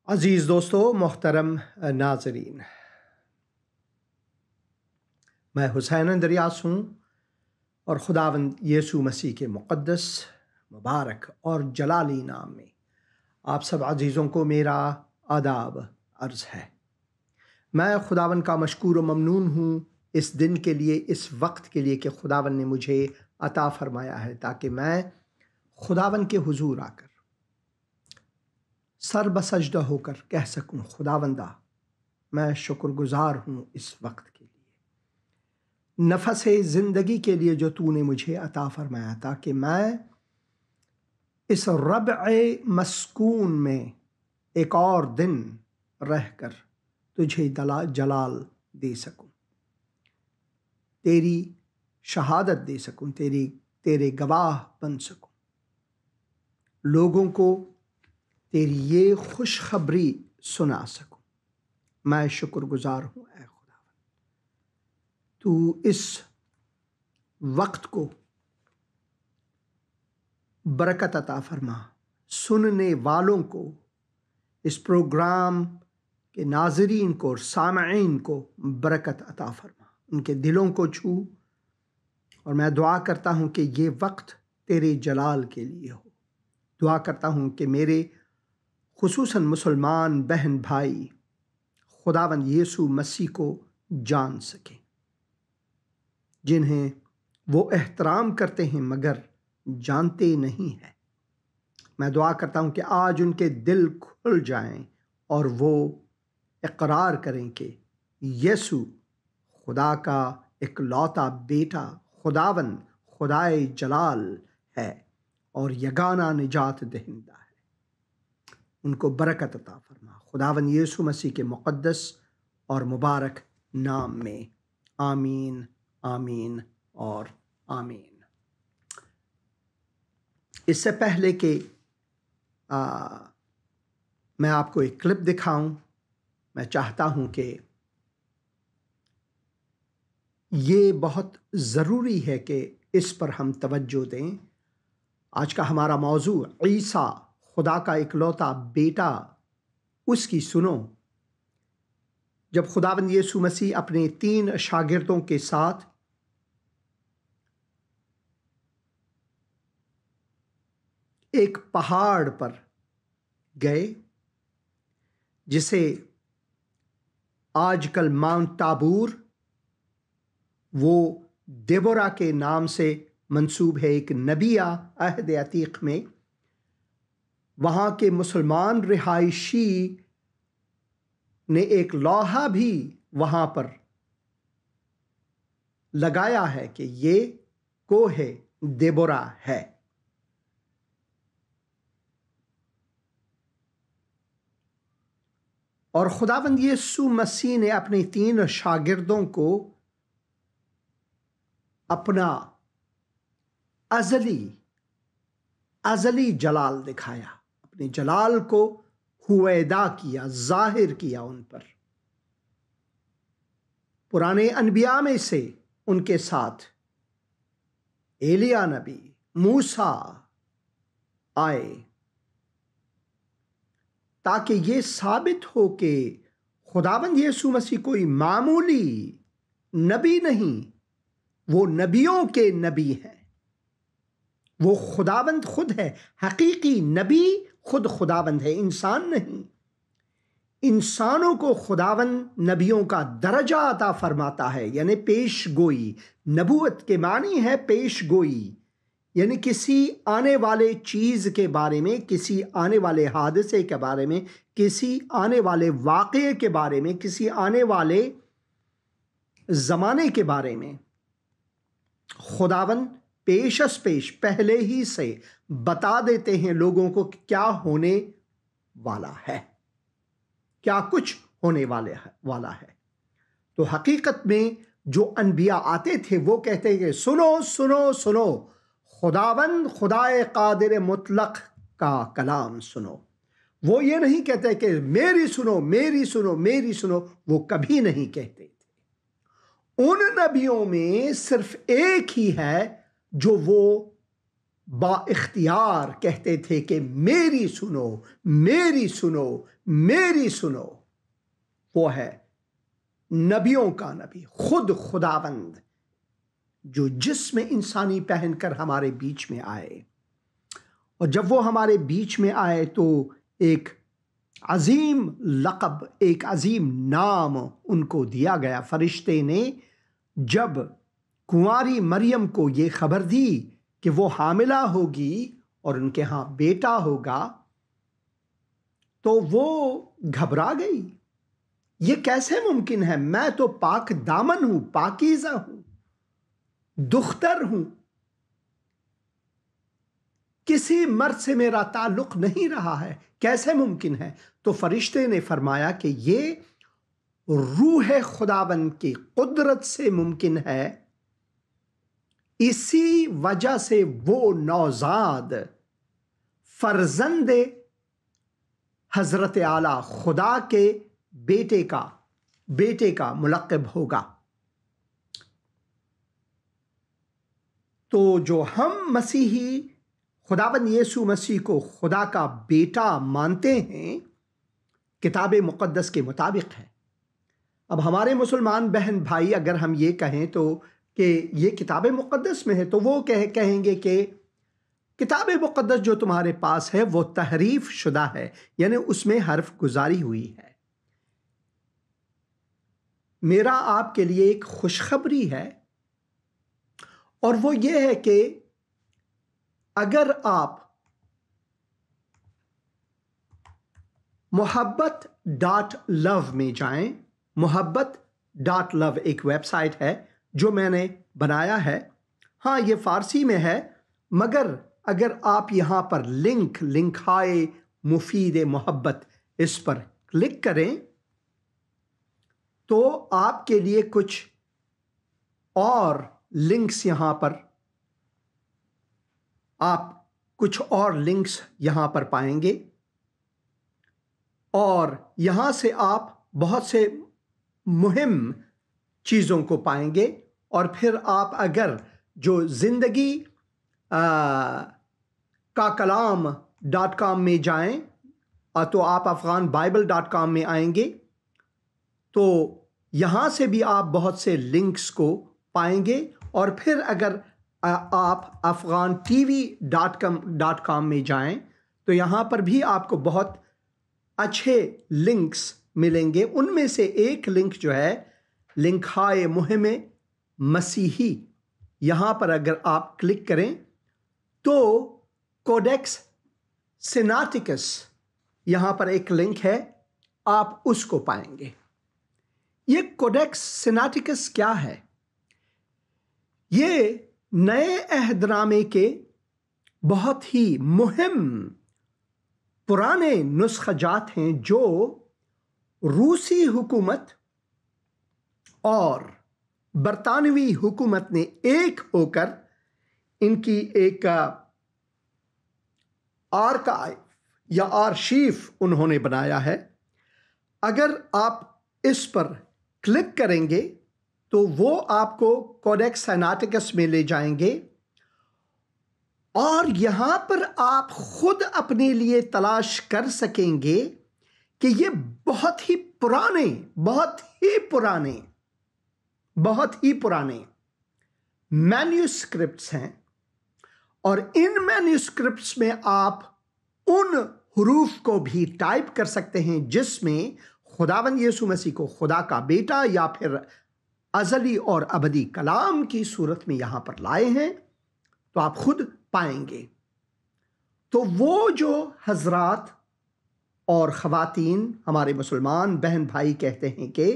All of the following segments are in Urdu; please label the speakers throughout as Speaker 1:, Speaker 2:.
Speaker 1: عزیز دوستو، محترم ناظرین، میں حسین اندریاس ہوں اور خداوند یسوع مسیح کے مقدس، مبارک اور جلالی نام میں آپ سب عزیزوں کو میرا آداب عرض ہے۔ میں خداوند کا مشکور و ممنون ہوں اس دن کے لیے، اس وقت کے لیے کہ خداوند نے مجھے عطا فرمایا ہے تاکہ میں خداوند کے حضور آ کر سر بسجدہ ہو کر کہہ سکوں، خداوندہ میں شکر گزار ہوں اس وقت کے لیے، نفس زندگی کے لیے جو تو نے مجھے عطا فرمایا، تاکہ میں اس ربع مسکون میں ایک اور دن رہ کر تجھے جلال دے سکوں، تیری شہادت دے سکوں، تیرے گواہ بن سکوں، لوگوں کو تیری یہ خوشخبری سنا سکوں۔ میں شکر گزار ہوں اے خداوند، تو اس وقت کو برکت عطا فرما، سننے والوں کو، اس پروگرام کے ناظرین کو اور سامعین کو برکت عطا فرما، ان کے دلوں کو چھو، اور میں دعا کرتا ہوں کہ یہ وقت تیرے جلال کے لیے ہو۔ دعا کرتا ہوں کہ میرے خصوصاً مسلمان بہن بھائی خداوند یسوع مسیح کو جان سکیں، جنہیں وہ احترام کرتے ہیں مگر جانتے نہیں ہیں۔ میں دعا کرتا ہوں کہ آج ان کے دل کھل جائیں اور وہ اقرار کریں کہ یسوع خدا کا اکلوتا بیٹا، خداوند، خدائے جلال ہے اور یگانہ نجات دہندہ ہے۔ ان کو برکت عطا فرما، خداوند یسوع مسیح کے مقدس اور مبارک نام میں، آمین، آمین اور آمین۔ اس سے پہلے کہ میں آپ کو ایک کلپ دکھاؤں، میں چاہتا ہوں کہ یہ بہت ضروری ہے کہ اس پر ہم توجہ دیں۔ آج کا ہمارا موضوع عیسیٰ، خدا کا اکلوتا بیٹا، اس کی سنو۔ جب خداوند یسوع مسیح اپنے 3 شاگردوں کے ساتھ ایک پہاڑ پر گئے، جسے آج کل ماؤنٹ تابور، وہ دیبورا کے نام سے منسوب ہے، ایک نبیہ عہد عتیق میں، وہاں کے مسلمان رہائشی نے ایک لوحہ بھی وہاں پر لگایا ہے کہ یہ کوہ دیبورا ہے۔ اور خداوند یسوع مسیح نے اپنے 3 شاگردوں کو اپنا ازلی جلال دکھایا، اپنے جلال کو ہویدا کیا، ظاہر کیا ان پر۔ پرانے انبیاء میں سے ان کے ساتھ ایلیاہ نبی، موسیٰ آئے، تاکہ یہ ثابت ہو کہ خداوند یسوع مسیح کوئی معمولی نبی نہیں، وہ نبیوں کے نبی ہیں، وہ خداوند خود ہے، حقیقی نبی خود خداوند ہے، انسان نہیں۔ انسانوں کو خداوند نبیوں کا درجہ عطا فرماتا ہے، یعنی پیش گوئی۔ نبوت کے معنی ہے پیش گوئی، یعنی کسی آنے والے چیز کے بارے میں، کسی آنے والے حادثے کے بارے میں، کسی آنے والے واقعے کے بارے میں، کسی آنے والے زمانے کے بارے میں خداوند پیش پہلے ہی سے بتا دیتے ہیں لوگوں کو کہ کیا ہونے والا ہے، کیا کچھ ہونے والا ہے۔ تو حقیقت میں جو انبیاء آتے تھے وہ کہتے کہ سنو سنو سنو، خداوند خدائے قادر مطلق کا کلام سنو۔ وہ یہ نہیں کہتے کہ میری سنو میری سنو میری سنو، وہ کبھی نہیں کہتے تھے۔ ان نبیوں میں صرف ایک ہی ہے جو وہ با اختیار کہتے تھے کہ میری سنو، میری سنو، میری سنو، وہ ہے نبیوں کا نبی، خود خداوند، جو جسم انسانی پہن کر ہمارے بیچ میں آئے۔ اور جب وہ ہمارے بیچ میں آئے تو ایک عظیم لقب، ایک عظیم نام ان کو دیا گیا۔ فرشتے نے جب کنواری مریم کو یہ خبر دی کہ وہ حاملہ ہوگی اور ان کے ہاں بیٹا ہوگا، تو وہ گھبرا گئی۔ یہ کیسے ممکن ہے؟ میں تو پاک دامن ہوں، پاکیزہ ہوں، دختر ہوں، کسی مرد سے میرا تعلق نہیں رہا ہے، کیسے ممکن ہے؟ تو فرشتے نے فرمایا کہ یہ روح خداوند کی قدرت سے ممکن ہے، اسی وجہ سے وہ نوزاد فرزند حضرت اعلی خدا کے بیٹے کا ملقب ہوگا۔ تو جو ہم مسیحی خداوند یسوع مسیح کو خدا کا بیٹا مانتے ہیں، کتاب مقدس کے مطابق ہے۔ اب ہمارے مسلمان بہن بھائی اگر ہم یہ کہیں تو کہ یہ کتاب مقدس میں ہے، تو وہ کہیں گے کہ کتاب مقدس جو تمہارے پاس ہے وہ تحریف شدہ ہے، یعنی اس میں حرف گزاری ہوئی ہے۔ میرا آپ کے لیے ایک خوشخبری ہے، اور وہ یہ ہے کہ اگر آپ محبت.لو میں جائیں، محبت.لو ایک ویب سائٹ ہے جو میں نے بنایا ہے۔ ہاں یہ فارسی میں ہے، مگر اگر آپ یہاں پر لنک ہائے مفید محبت اس پر کلک کریں تو آپ کے لیے کچھ اور لنکس یہاں پر یہاں پر پائیں گے، اور یہاں سے آپ بہت سے مہم چیزوں کو پائیں گے۔ اور پھر آپ اگر جو زندگی کا کلام.com میں جائیں تو آپ افغانبائبل.com میں آئیں گے، تو یہاں سے بھی آپ بہت سے لنکس کو پائیں گے۔ اور پھر اگر آپ افغان TV.com میں جائیں تو یہاں پر بھی آپ کو بہت اچھے لنکس ملیں گے۔ ان میں سے ایک لنک جو ہے لنک ہائے مہم مسیحی، یہاں پر اگر آپ کلک کریں تو کوڈیکس سیناٹیکس یہاں پر ایک لنک ہے، آپ اس کو پائیں گے۔ یہ کوڈیکس سیناٹیکس کیا ہے؟ یہ نئے عہد نامے کے بہت ہی مہم پرانے نسخہ جات ہیں جو روسی حکومت اور برطانوی حکومت نے ایک ہو کر ان کی ایک آرکائیو یا آرشیف انہوں نے بنایا ہے۔ اگر آپ اس پر کلک کریں گے تو وہ آپ کو کوڈیکس سیناٹیکس میں لے جائیں گے، اور یہاں پر آپ خود اپنے لیے تلاش کر سکیں گے کہ یہ بہت ہی پرانے مینیوسکرپٹس ہیں، اور ان مینیوسکرپٹس میں آپ ان حروف کو بھی ٹائپ کر سکتے ہیں جس میں خداوند یسوع مسیح کو خدا کا بیٹا یا پھر ازلی اور ابدی کلام کی صورت میں یہاں پر لائے ہیں، تو آپ خود پائیں گے۔ تو وہ جو حضرات اور خواتین ہمارے مسلمان بہن بھائی کہتے ہیں کہ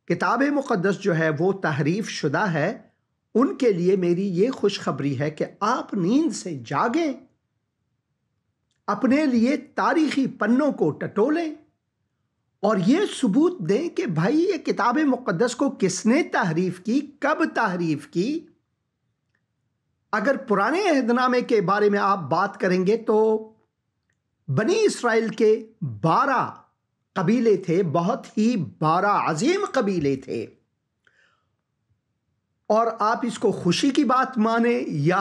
Speaker 1: کتاب مقدس جو ہے وہ تحریف شدہ ہے، ان کے لیے میری یہ خوشخبری ہے کہ آپ نیند سے جاگیں، اپنے لیے تاریخی پنوں کو ٹٹولیں اور یہ ثبوت دیں کہ بھائی یہ کتاب مقدس کو کس نے تحریف کی، کب تحریف کی۔ اگر پرانے عہد نامے کے بارے میں آپ بات کریں گے تو بنی اسرائیل کے 12 قبیلے تھے، بہت ہی 12 عظیم قبیلے تھے، اور آپ اس کو خوشی کی بات مانیں یا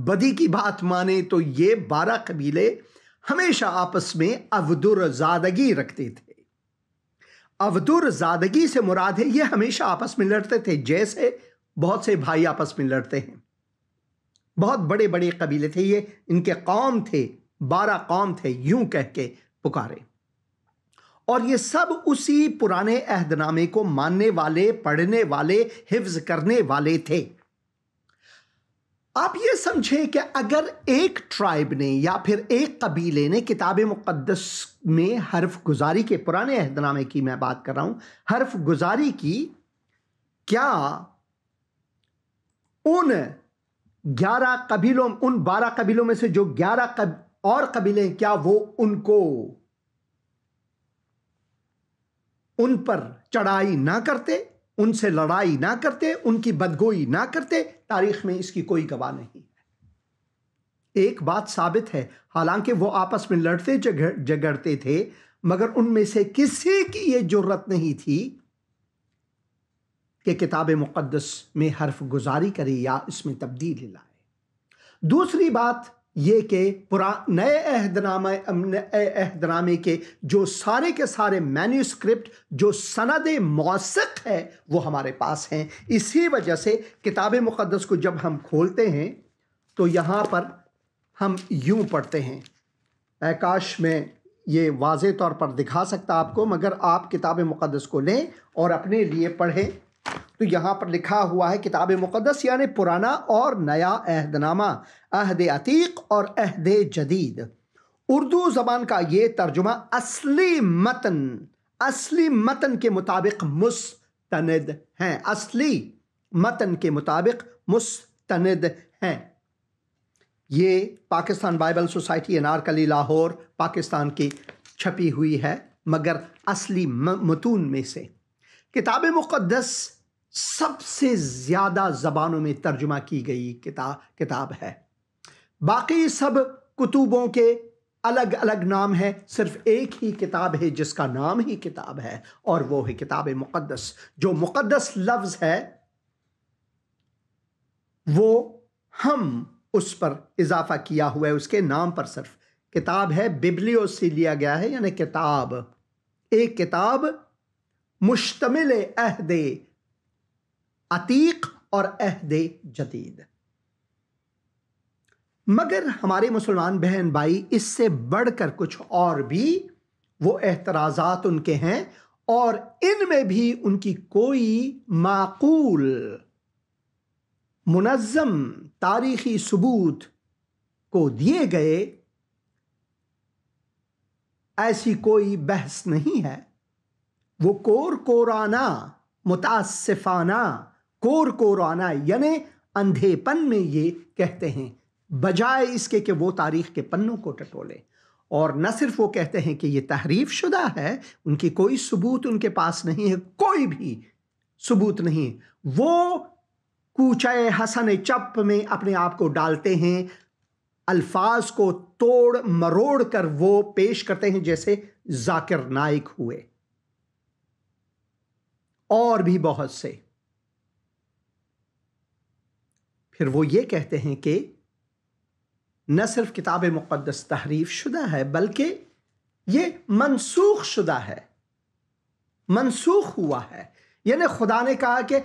Speaker 1: بدی کی بات مانیں تو یہ 12 قبیلے ہمیشہ آپس میں عبدالزادگی رکھتے تھے۔ عبدالزادگی سے مراد ہے یہ ہمیشہ آپس میں لڑتے تھے، جیسے بہت سے بھائی آپس میں لڑتے ہیں۔ بہت بڑے بڑے قبیلے تھے، یہ ان کے قوم تھے، 12 قوم تھے یوں کہہ کے پکارے، اور یہ سب اسی پرانے عہد نامے کو ماننے والے، پڑھنے والے، حفظ کرنے والے تھے۔ آپ یہ سمجھیں کہ اگر ایک ٹرائب نے یا پھر ایک قبیلے نے کتاب مقدس میں حرف گزاری کے، پرانے عہد نامے کی میں بات کر رہا ہوں، حرف گزاری کی، کیا ان 11 قبیلوں، ان 12 قبیلوں میں سے جو 11 اور قبیلے، کیا وہ ان کو، ان پر چڑھائی نہ کرتے، ان سے لڑائی نہ کرتے، ان کی بدگوئی نہ کرتے؟ تاریخ میں اس کی کوئی گواہ نہیں ہے۔ ایک بات ثابت ہے، حالانکہ وہ آپس میں لڑتے جھگڑتے تھے، مگر ان میں سے کسی کی یہ جرت نہیں تھی کہ کتاب مقدس میں حرف گزاری کرے یا اس میں تبدیلی لائے۔ دوسری بات یہ کہ نئے عہد نامے کے جو سارے کے سارے مینیوسکرپٹ، جو سند موثق ہے، وہ ہمارے پاس ہیں۔ اسی وجہ سے کتاب مقدس کو جب ہم کھولتے ہیں تو یہاں پر ہم یوں پڑھتے ہیں، کاش میں یہ واضح طور پر دکھا سکتا آپ کو، مگر آپ کتاب مقدس کو لیں اور اپنے لیے پڑھیں تو یہاں پر لکھا ہوا ہے کتاب مقدس یعنی پرانا اور نیا عہد نامہ، عہد عتیق اور عہد جدید۔ اردو زبان کا یہ ترجمہ اصلی متن کے مطابق مستند ہیں، اصلی متن کے مطابق مستند ہیں۔ یہ پاکستان بائبل سوسائٹی انارکلی لاہور پاکستان کی چھپی ہوئی ہے، مگر اصلی متون میں سے کتاب مقدس سب سے زیادہ زبانوں میں ترجمہ کی گئی کتاب ہے۔ باقی سب کتبوں کے الگ الگ نام ہیں، صرف ایک ہی کتاب ہے جس کا نام ہی کتاب ہے، اور وہ ہے کتاب مقدس۔ جو مقدس لفظ ہے وہ ہم اس پر اضافہ کیا ہوا ہے، اس کے نام پر صرف کتاب ہے، ببلیو سے لیا گیا ہے، یعنی کتاب، ایک کتاب مشتمل عہد عتیق اور عہد جدید۔ مگر ہمارے مسلمان بہن بھائی اس سے بڑھ کر کچھ اور بھی وہ اعتراضات ان کے ہیں، اور ان میں بھی ان کی کوئی معقول منظم تاریخی ثبوت کو دیے گئے ایسی کوئی بحث نہیں ہے۔ وہ کورانہ، متاسفانہ کورانہ یعنی اندھے پن میں یہ کہتے ہیں، بجائے اس کے کہ وہ تاریخ کے پنوں کو ٹٹولے۔ اور نہ صرف وہ کہتے ہیں کہ یہ تحریف شدہ ہے، ان کی کوئی ثبوت ان کے پاس نہیں ہے، کوئی بھی ثبوت نہیں۔ وہ کوچہ حسن چپ میں اپنے آپ کو ڈالتے ہیں، الفاظ کو توڑ مروڑ کر وہ پیش کرتے ہیں، جیسے ذاکر نائک ہوئے اور بھی بہت سے۔ پھر وہ یہ کہتے ہیں کہ نہ صرف کتاب مقدس تحریف شدہ ہے بلکہ یہ منسوخ شدہ ہے، منسوخ ہوا ہے، یعنی خدا نے کہا کہ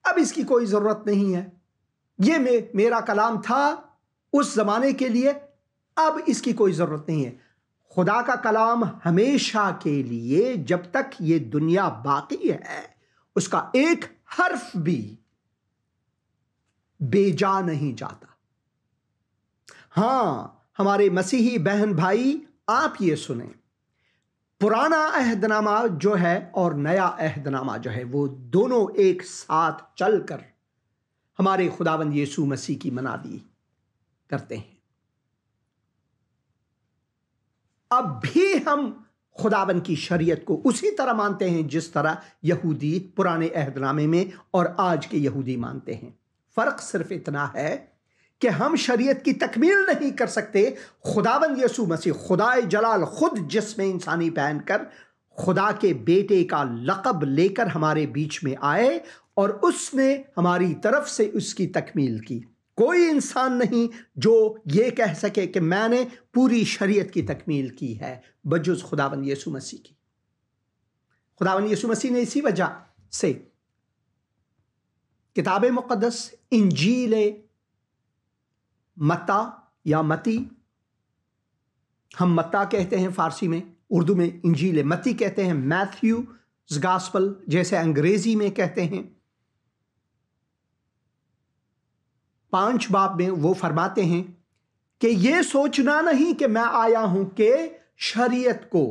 Speaker 1: اب اس کی کوئی ضرورت نہیں ہے، یہ میرا کلام تھا اس زمانے کے لیے، اب اس کی کوئی ضرورت نہیں ہے۔ خدا کا کلام ہمیشہ کے لیے، جب تک یہ دنیا باقی ہے، اس کا ایک حرف بھی بے جا نہیں جاتا۔ ہاں ہمارے مسیحی بہن بھائی، آپ یہ سنیں، پرانا عہد نامہ جو ہے اور نیا عہد نامہ جو ہے، وہ دونوں ایک ساتھ چل کر ہمارے خداوند یسوع مسیح کی منادی کرتے ہیں۔ اب بھی ہم خداوند کی شریعت کو اسی طرح مانتے ہیں جس طرح یہودی پرانے عہد نامے میں اور آج کے یہودی مانتے ہیں۔ فرق صرف اتنا ہے کہ ہم شریعت کی تکمیل نہیں کر سکتے۔ خداوند یسوع مسیح خدائے جلال خود جسم انسانی پہن کر خدا کے بیٹے کا لقب لے کر ہمارے بیچ میں آئے اور اس نے ہماری طرف سے اس کی تکمیل کی۔ کوئی انسان نہیں جو یہ کہہ سکے کہ میں نے پوری شریعت کی تکمیل کی ہے بجز خداوند یسوع مسیح کی۔ خداوند یسوع مسیح نے اسی وجہ سے کتاب مقدس انجیل متی یا متی، ہم متا کہتے ہیں فارسی میں، اردو میں انجیل متی کہتے ہیں، میتھیوز گاسپل جیسے انگریزی میں کہتے ہیں، 5 باب میں وہ فرماتے ہیں کہ یہ سوچنا نہیں کہ میں آیا ہوں کہ شریعت کو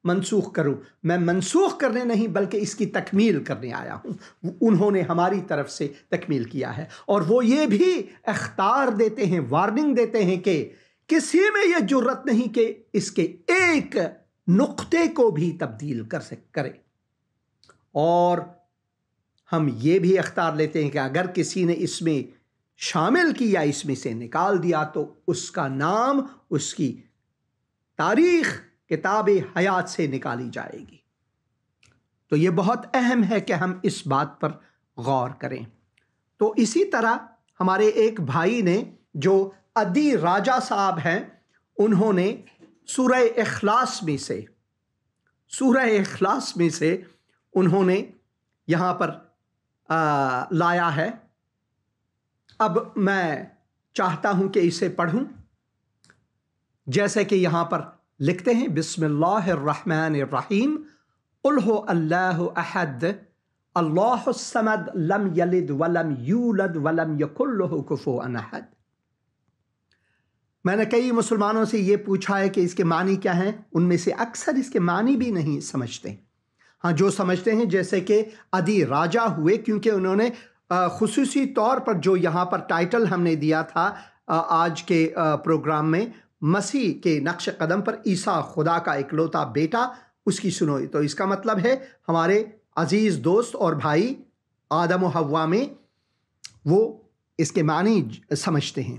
Speaker 1: منسوخ کروں، میں منسوخ کرنے نہیں بلکہ اس کی تکمیل کرنے آیا ہوں۔ انہوں نے ہماری طرف سے تکمیل کیا ہے، اور وہ یہ بھی اخطار دیتے ہیں، وارننگ دیتے ہیں کہ کسی میں یہ جرت نہیں کہ اس کے ایک نقطے کو بھی تبدیل کرے، اور ہم یہ بھی اخطار لیتے ہیں کہ اگر کسی نے اس میں شامل کیا، اس میں سے نکال دیا، تو اس کا نام، اس کی تاریخ کتاب حیات سے نکالی جائے گی۔ تو یہ بہت اہم ہے کہ ہم اس بات پر غور کریں۔ تو اسی طرح ہمارے ایک بھائی نے جو ادی راجہ صاحب ہیں، انہوں نے سورہ اخلاص میں سے انہوں نے یہاں پر لایا ہے۔ اب میں چاہتا ہوں کہ اسے پڑھوں، جیسے کہ یہاں پر لکھتے ہیں، بسم اللہ الرحمن الرحیم، قل هو اللہ احد اللہ الصمد لم یلد ولم یولد ولم یکن له کفوا احد۔ میں نے کئی مسلمانوں سے یہ پوچھا ہے کہ اس کے معنی کیا ہیں، ان میں سے اکثر اس کے معنی بھی نہیں سمجھتے۔ ہاں، جو سمجھتے ہیں جیسے کہ ادی راجہ ہوئے، کیونکہ انہوں نے خصوصی طور پر جو یہاں پر ٹائٹل ہم نے دیا تھا آج کے پروگرام میں، مسیح کے نقش قدم پر عیسیٰ خدا کا اکلوتا بیٹا، اس کی سنوئی، تو اس کا مطلب ہے ہمارے عزیز دوست اور بھائی آدم و حوا میں وہ اس کے معنی سمجھتے ہیں۔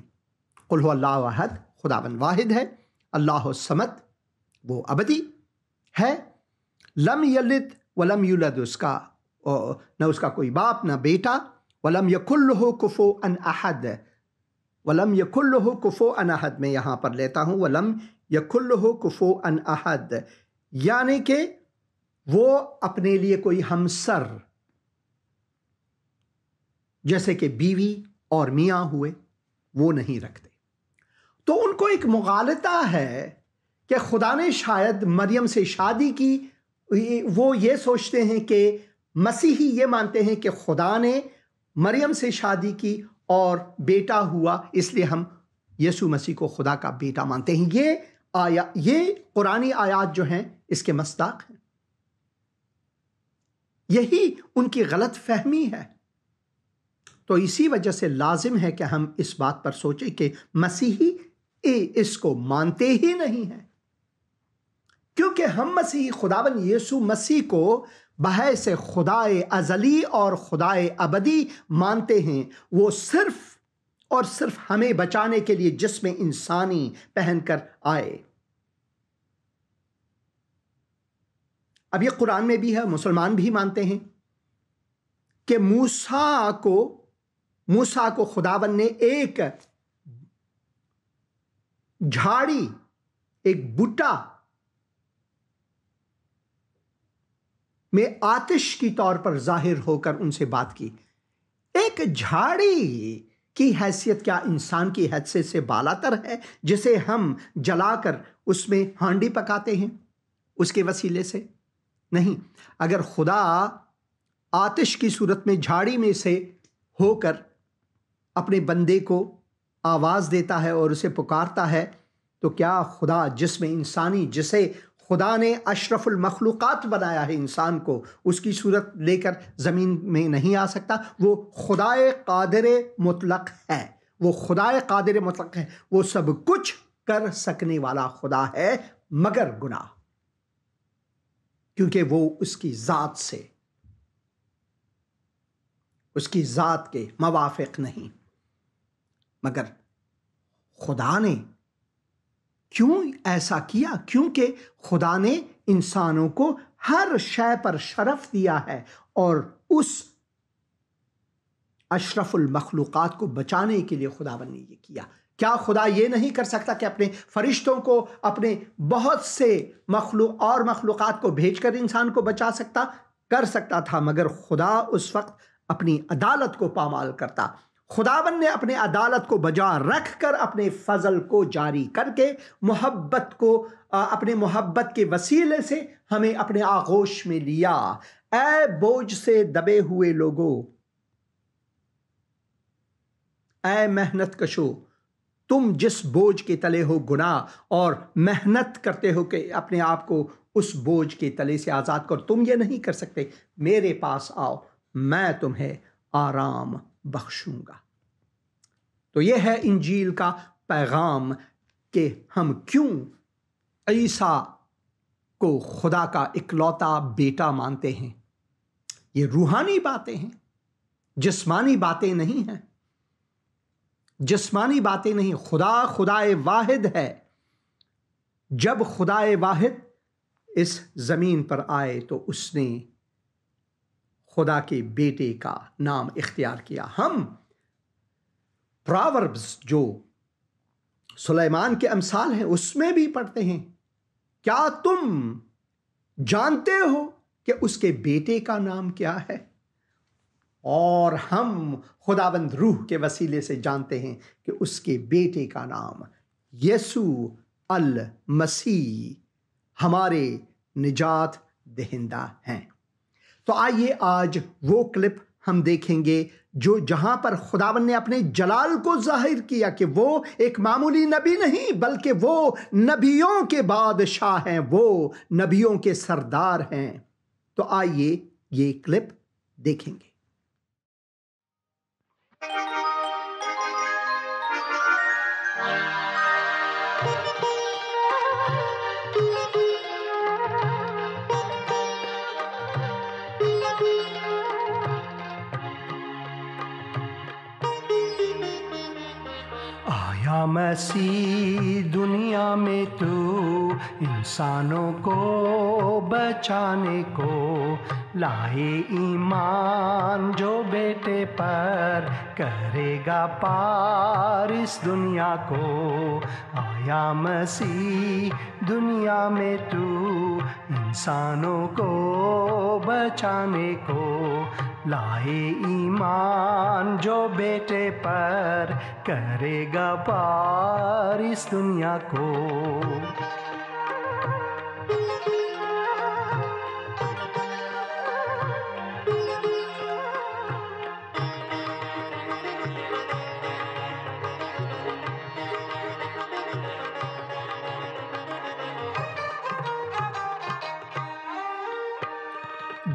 Speaker 1: قل هو اللہ احد، خداوند واحد ہے، اللہ الصمد، وہ ابدی ہے، لم یلد ولم یولد، اس کا نہ اس کا کوئی باپ نہ بیٹا، ولم یکن له کفوا احد، ولم یکن له کفوا احد، میں یہاں پر لیتا ہوں ولم یکن له کفوا احد، یعنی کہ وہ اپنے لیے کوئی ہمسر جیسے کہ بیوی اور میاں ہوئے وہ نہیں رکھتے۔ تو ان کو ایک مغالطہ ہے کہ خدا نے شاید مریم سے شادی کی، وہ یہ سوچتے ہیں کہ مسیحی یہ مانتے ہیں کہ خدا نے مریم سے شادی کی اور بیٹا ہوا، اس لیے ہم یسوع مسیح کو خدا کا بیٹا مانتے ہیں۔ یہ قرآنی آیات جو ہیں اس کے مصداق ہیں، یہی ان کی غلط فہمی ہے۔ تو اسی وجہ سے لازم ہے کہ ہم اس بات پر سوچیں کہ مسیحی اس کو مانتے ہی نہیں ہیں، کیونکہ ہم مسیحی خداوند یسوع مسیح کو بحیث خدائے ازلی اور خدائے ابدی مانتے ہیں۔ وہ صرف اور صرف ہمیں بچانے کے لیے جسم انسانی پہن کر آئے۔ اب یہ قرآن میں بھی ہے، مسلمان بھی مانتے ہیں کہ موسیٰ کو خداوند نے ایک جھاڑی، ایک بوٹا میں آتش کی طور پر ظاہر ہو کر ان سے بات کی۔ ایک جھاڑی کی حیثیت کیا انسان کی حیثیت سے بالاتر ہے، جسے ہم جلا کر اس میں ہانڈی پکاتے ہیں اس کے وسیلے سے؟ نہیں۔ اگر خدا آتش کی صورت میں جھاڑی میں سے ہو کر اپنے بندے کو آواز دیتا ہے اور اسے پکارتا ہے، تو کیا خدا جسم انسانی، جسے خدا نے اشرف المخلوقات بنایا ہے انسان کو، اس کی صورت لے کر زمین میں نہیں آ سکتا؟ وہ خدائے قادر مطلق ہے، وہ خدائے قادر مطلق ہے، وہ سب کچھ کر سکنے والا خدا ہے مگر گناہ، کیونکہ وہ اس کی ذات سے، اس کی ذات کے موافق نہیں۔ مگر خدا نے کیوں ایسا کیا؟ کیونکہ خدا نے انسانوں کو ہر شے پر شرف دیا ہے، اور اس اشرف المخلوقات کو بچانے کے لیے خداوند نے یہ کیا۔ کیا خدا یہ نہیں کر سکتا کہ اپنے فرشتوں کو، اپنے بہت سے مخلوقات کو بھیج کر انسان کو بچا سکتا؟ کر سکتا تھا، مگر خدا اس وقت اپنی عدالت کو پامال کرتا۔ خداوند نے اپنے عدالت کو بجا رکھ کر اپنے فضل کو جاری کر کے محبت کو، اپنے محبت کے وسیلے سے ہمیں اپنے آغوش میں لیا۔ اے بوجھ سے دبے ہوئے لوگوں، اے محنت کشو، تم جس بوجھ کے تلے ہو گناہ اور محنت کرتے ہو کہ اپنے آپ کو اس بوجھ کے تلے سے آزاد کر، تم یہ نہیں کر سکتے، میرے پاس آؤ، میں تمہیں آرام بخشوں گا۔ تو یہ ہے انجیل کا پیغام کہ ہم کیوں عیسیٰ کو خدا کا اکلوتا بیٹا مانتے ہیں۔ یہ روحانی باتیں ہیں، جسمانی باتیں نہیں ہیں، جسمانی باتیں نہیں۔ خدا واحد ہے۔ جب خدا واحد اس زمین پر آئے تو اس نے خدا کے بیٹے کا نام اختیار کیا۔ ہم پراوربز جو سلیمان کے امثال ہیں اس میں بھی پڑھتے ہیں، کیا تم جانتے ہو کہ اس کے بیٹے کا نام کیا ہے؟ اور ہم خداوند روح کے وسیلے سے جانتے ہیں کہ اس کے بیٹے کا نام یسوع المسیح ہمارے نجات دہندہ ہیں۔ تو آئیے آج وہ کلپ ہم دیکھیں گے جہاں پر خداوند نے اپنے جلال کو ظاہر کیا کہ وہ ایک معمولی نبی نہیں بلکہ وہ نبیوں کے بادشاہ ہیں، وہ نبیوں کے سردار ہیں۔ تو آئیے یہ کلپ دیکھیں گے۔ آیا مسیح دنیا میں تو انسانوں کو بچانے کو، لائے ایمان جو بیٹے پر کرے گا پار اس دنیا کو۔ آیا مسیح دنیا میں تو انسانوں کو بچانے کو، لائے ایمان جو بیٹے پر کرے گا پار اس دنیا کو۔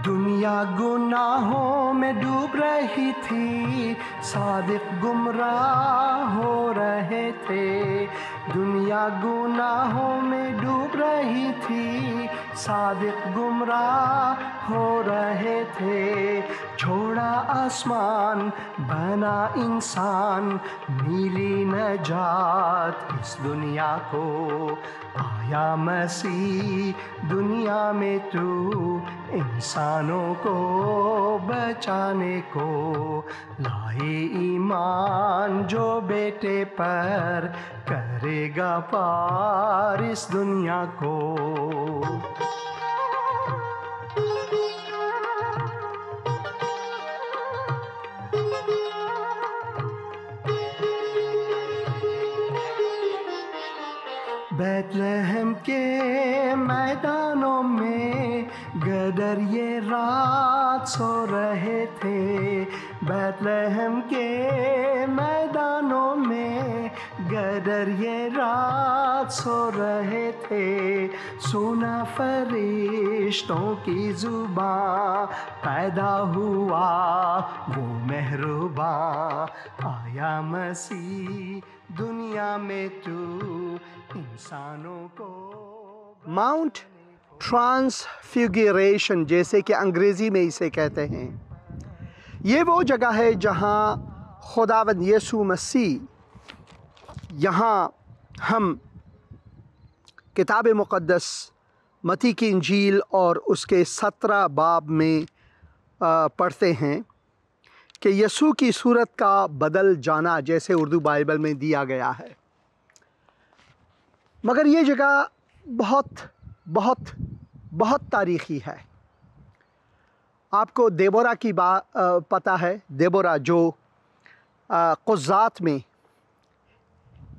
Speaker 1: دنیا گناہوں میں ڈوب رہی تھی، صادق گمراہ ہو رہے تھے۔ دنیا گناہوں میں ڈوب رہی تھی، صادق گمراہ ہو رہے تھے۔ چھوڑا آسمان بنا انسان، ملی نجات اس دنیا کو۔ آیا مسیح دنیا میں تو انسانوں کو بچانے کو، لائے ایمان جو بیٹے پر کرے گا پار اس دنیا کو۔ بیت لحم کے میدانوں میں گدر یہ رات سو رہے تھے۔ بیت لحم کے میدانوں میں گدر یہ رات سو رہے تھے۔ سنا فرشتوں کی زباں، پیدا ہوا وہ مہرباں۔ آیا مسیح دنیا میں تو انسانوں کو۔ ماؤنٹ ٹرانسفیگریشن جیسے کہ انگریزی میں اسے کہتے ہیں، یہ وہ جگہ ہے جہاں خداوند یسوع مسیح، یہاں ہم کتاب مقدس متی کی انجیل اور اس کے 17 باب میں پڑھتے ہیں کہ یسوع کی صورت کا بدل جانا جیسے اردو بائبل میں دیا گیا ہے، مگر یہ جگہ بہت بہت بہت تاریخی ہے۔ آپ کو دیبورا کی پتہ ہے، دیبورا جو قضات میں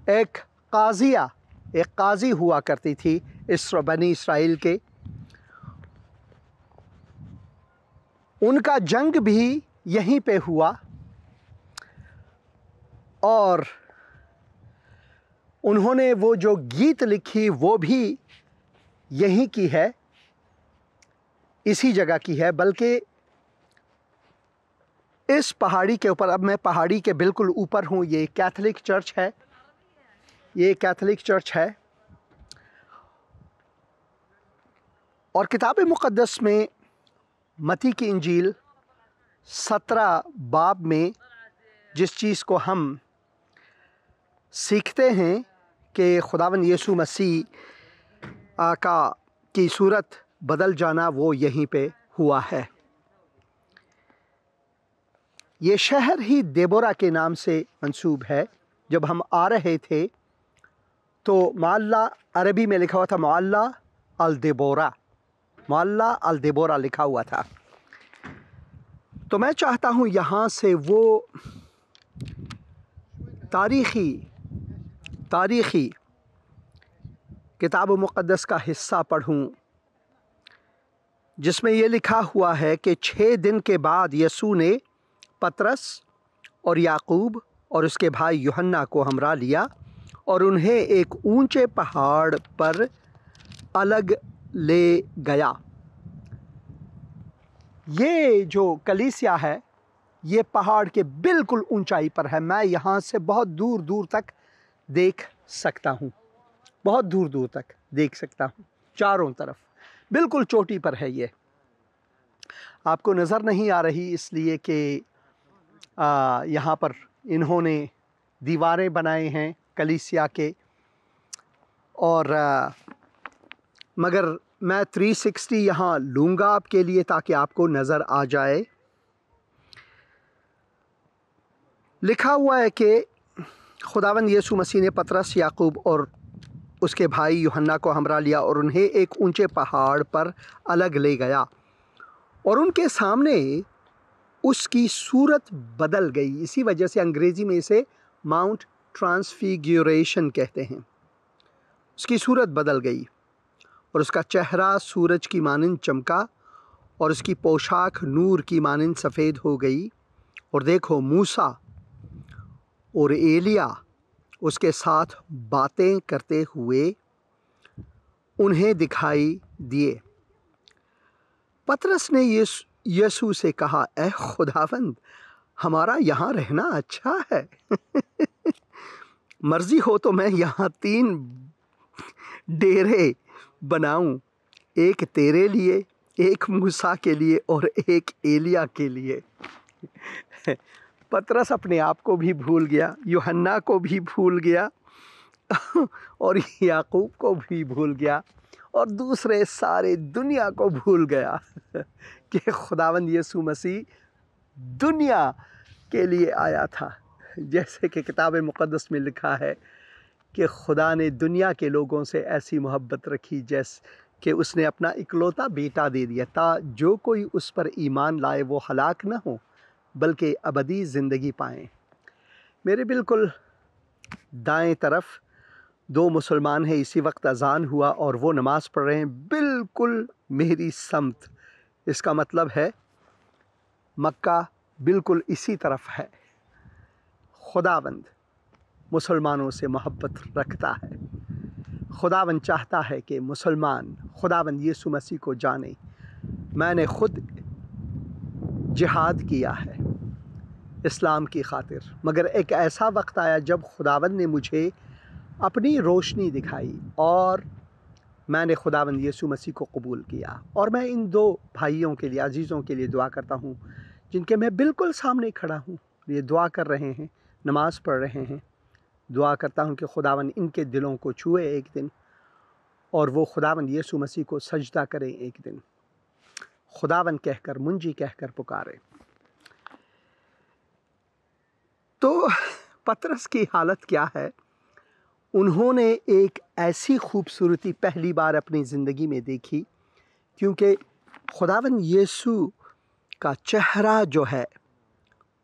Speaker 1: ایک قاضی ہوا کرتی تھی بنی اسرائیل کے، ان کا جنگ بھی یہیں پہ ہوا اور انہوں نے وہ جو گیت لکھی وہ بھی یہیں کی ہے، اسی جگہ کی ہے۔ بلکہ اس پہاڑی کے اوپر، اب میں پہاڑی کے بالکل اوپر ہوں، یہ کیتھولک چرچ ہے، یہ کیتھولک چرچ ہے، اور کتاب مقدس میں متی کی انجیل 17 باب میں جس چیز کو ہم سیکھتے ہیں کہ خداوند یسوع مسیح کی صورت بدل جانا وہ یہیں پہ ہوا ہے۔ یہ شہر ہی دیبورا کے نام سے منسوب ہے۔ جب ہم آ رہے تھے تو معلّہ عربی میں لکھا ہوا تھا، معلّہ الدیبورا، معلّہ الدیبورا لکھا ہوا تھا۔ تو میں چاہتا ہوں یہاں سے وہ تاریخی کتاب مقدس کا حصہ پڑھوں جس میں یہ لکھا ہوا ہے کہ 6 دن کے بعد یسوع نے پطرس اور یعقوب اور اس کے بھائی یوحنا کو ہمراہ لیا اور انہیں ایک اونچے پہاڑ پر الگ لے گیا۔ یہ جو کلیسیا ہے یہ پہاڑ کے بالکل اونچائی پر ہے، میں یہاں سے بہت دور دور تک دیکھ سکتا ہوں، بہت دور دور تک دیکھ سکتا ہوں، چاروں طرف بالکل چوٹی پر ہے۔ یہ آپ کو نظر نہیں آ رہی اس لیے کہ یہاں پر انہوں نے دیواریں بنائے ہیں کلیسیا کے، اور مگر میں 360 یہاں لوں گا آپ کے لیے تاکہ آپ کو نظر آ جائے۔ لکھا ہوا ہے کہ خداوند یسوع مسیح نے پطرس، یعقوب اور اس کے بھائی یوحنا کو ہمراہ لیا اور انہیں ایک اونچے پہاڑ پر الگ لے گیا، اور ان کے سامنے اس کی صورت بدل گئی۔ اسی وجہ سے انگریزی میں اسے ماؤنٹ ٹرانسفیگوریشن کہتے ہیں۔ اس کی صورت بدل گئی اور اس کا چہرہ سورج کی مانند چمکا اور اس کی پوشاک نور کی مانند سفید ہو گئی، اور دیکھو موسیٰ اور ایلیا اس کے ساتھ باتیں کرتے ہوئے انہیں دکھائی دیے۔ پطرس نے یسوع سے کہا، اے خداوند، ہمارا یہاں رہنا اچھا ہے، مرضی ہو تو میں یہاں 3 ڈیرے بناؤں، ایک تیرے لیے، ایک موسیٰ کے لیے اور ایک ایلیا کے لیے۔ پطرس اپنے آپ کو بھی بھول گیا، یوحنا کو بھی بھول گیا اور یعقوب کو بھی بھول گیا، اور دوسرے سارے دنیا کو بھول گیا کہ خداوند یسوع مسیح دنیا کے لیے آیا تھا۔ جیسے کہ کتاب مقدس میں لکھا ہے کہ خدا نے دنیا کے لوگوں سے ایسی محبت رکھی جیسے کہ اس نے اپنا اکلوتا بیٹا دے دیا، تا جو کوئی اس پر ایمان لائے وہ ہلاک نہ ہو بلکہ ابدی زندگی پائیں۔ میرے بالکل دائیں طرف 2 مسلمان ہیں، اسی وقت اذان ہوا اور وہ نماز پڑھ رہے ہیں بالکل میری سمت۔ اس کا مطلب ہے مکہ بالکل اسی طرف ہے۔ خداوند مسلمانوں سے محبت رکھتا ہے، خداوند چاہتا ہے کہ مسلمان خداوند یسوع مسیح کو جانے۔ میں نے خود جہاد کیا ہے اسلام کی خاطر، مگر ایک ایسا وقت آیا جب خداوند نے مجھے اپنی روشنی دکھائی اور میں نے خداوند یسوع مسیح کو قبول کیا۔ اور میں ان 2 بھائیوں کے لیے، عزیزوں کے لیے دعا کرتا ہوں جن کے میں بالکل سامنے کھڑا ہوں، یہ دعا کر رہے ہیں، نماز پڑھ رہے ہیں۔ دعا کرتا ہوں کہ خداوند ان کے دلوں کو چھوئے ایک دن، اور وہ خداوند یسوع مسیح کو سجدہ کریں ایک دن، خداوند کہہ کر، منجی کہہ کر پکارے۔ تو پطرس کی حالت کیا ہے؟ انہوں نے ایک ایسی خوبصورتی پہلی بار اپنی زندگی میں دیکھی، کیونکہ خداوند یسوع کا چہرہ جو ہے،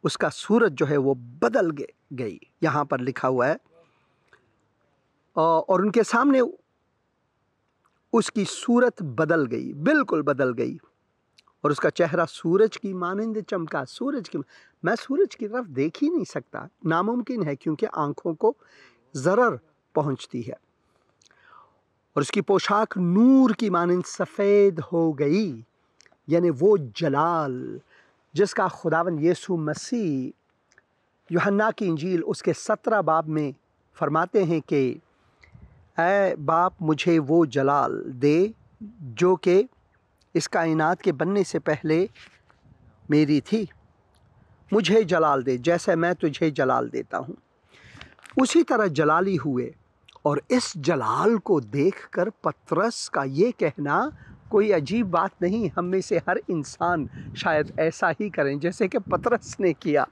Speaker 1: اس کا صورت جو ہے وہ بدل گئی، یہاں پر لکھا ہوا ہے، اور ان کے سامنے اس کی صورت بدل گئی، بالکل بدل گئی، اور اس کا چہرہ سورج کی مانند چمکا۔ میں سورج کی طرف دیکھ ہی نہیں سکتا، ناممکن ہے، کیونکہ آنکھوں کو ضرر پہنچتی ہے، اور اس کی پوشاک نور کی مانند سفید ہو گئی، یعنی وہ جلال جس کا خداوند یسوع مسیح یوحنا کی انجیل اس کے 17 باب میں فرماتے ہیں کہ اے باپ مجھے وہ جلال دے جو کہ اس کائنات کے بننے سے پہلے میری تھی، مجھے جلال دے جیسے میں تجھے جلال دیتا ہوں۔ اسی طرح جلالی ہوئے، اور اس جلال کو دیکھ کر پطرس کا یہ کہنا کوئی عجیب بات نہیں۔ ہم میں سے ہر انسان شاید ایسا ہی کریں جیسے کہ پطرس نے کیا،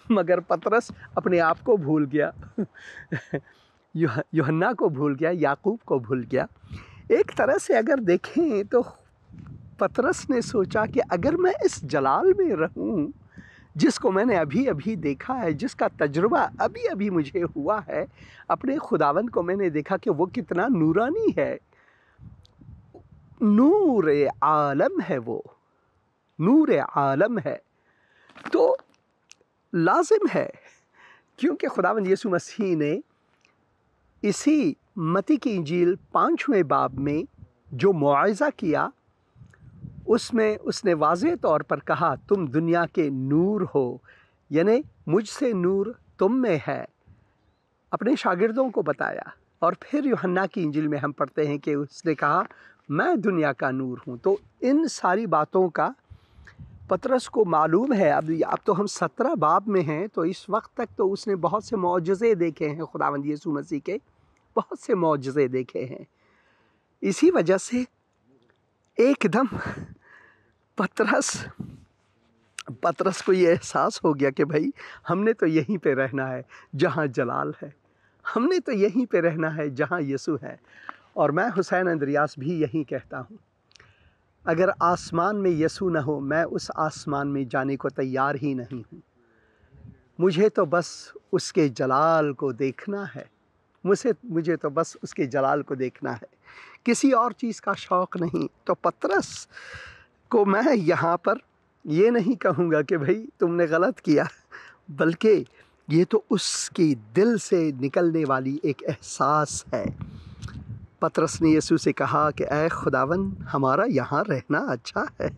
Speaker 1: مگر پطرس اپنے آپ کو بھول گیا، یوحنا کو بھول گیا، یعقوب کو بھول گیا۔ ایک طرح سے اگر دیکھیں تو پطرس نے سوچا کہ اگر میں اس جلال میں رہوں جس کو میں نے ابھی ابھی دیکھا ہے، جس کا تجربہ ابھی ابھی مجھے ہوا ہے، اپنے خداوند کو میں نے دیکھا کہ وہ کتنا نورانی ہے، نور عالم ہے، وہ نور عالم ہے، تو لازم ہے، کیونکہ خداوند یسوع مسیح نے اسی متی کی انجیل 5ویں باب میں جو موعظہ کیا، اس میں اس نے واضح طور پر کہا تم دنیا کے نور ہو، یعنی مجھ سے نور تم میں ہے، اپنے شاگردوں کو بتایا۔ اور پھر یوحنا کی انجیل میں ہم پڑھتے ہیں کہ اس نے کہا میں دنیا کا نور ہوں۔ تو ان ساری باتوں کا پطرس کو معلوم ہے۔ اب تو ہم 17 باب میں ہیں، تو اس وقت تک تو اس نے بہت سے معجزے دیکھے ہیں، خداوند یسوع مسیح کے بہت سے معجزے دیکھے ہیں۔ اسی وجہ سے ایک دم پطرس کو یہ احساس ہو گیا کہ بھائی ہم نے تو یہیں پہ رہنا ہے جہاں جلال ہے، ہم نے تو یہیں پہ رہنا ہے جہاں یسوع ہے۔ اور میں حسین اندریاس بھی یہی کہتا ہوں، اگر آسمان میں یسوع نہ ہو میں اس آسمان میں جانے کو تیار ہی نہیں ہوں۔ مجھے تو بس اس کے جلال کو دیکھنا ہے، مجھے تو بس اس کے جلال کو دیکھنا ہے، کسی اور چیز کا شوق نہیں۔ تو پطرس کو میں یہاں پر یہ نہیں کہوں گا کہ بھائی تم نے غلط کیا، بلکہ یہ تو اس کی دل سے نکلنے والی ایک احساس ہے۔ پطرس نے یسوع سے کہا کہ اے خداوند ہمارا یہاں رہنا اچھا ہے،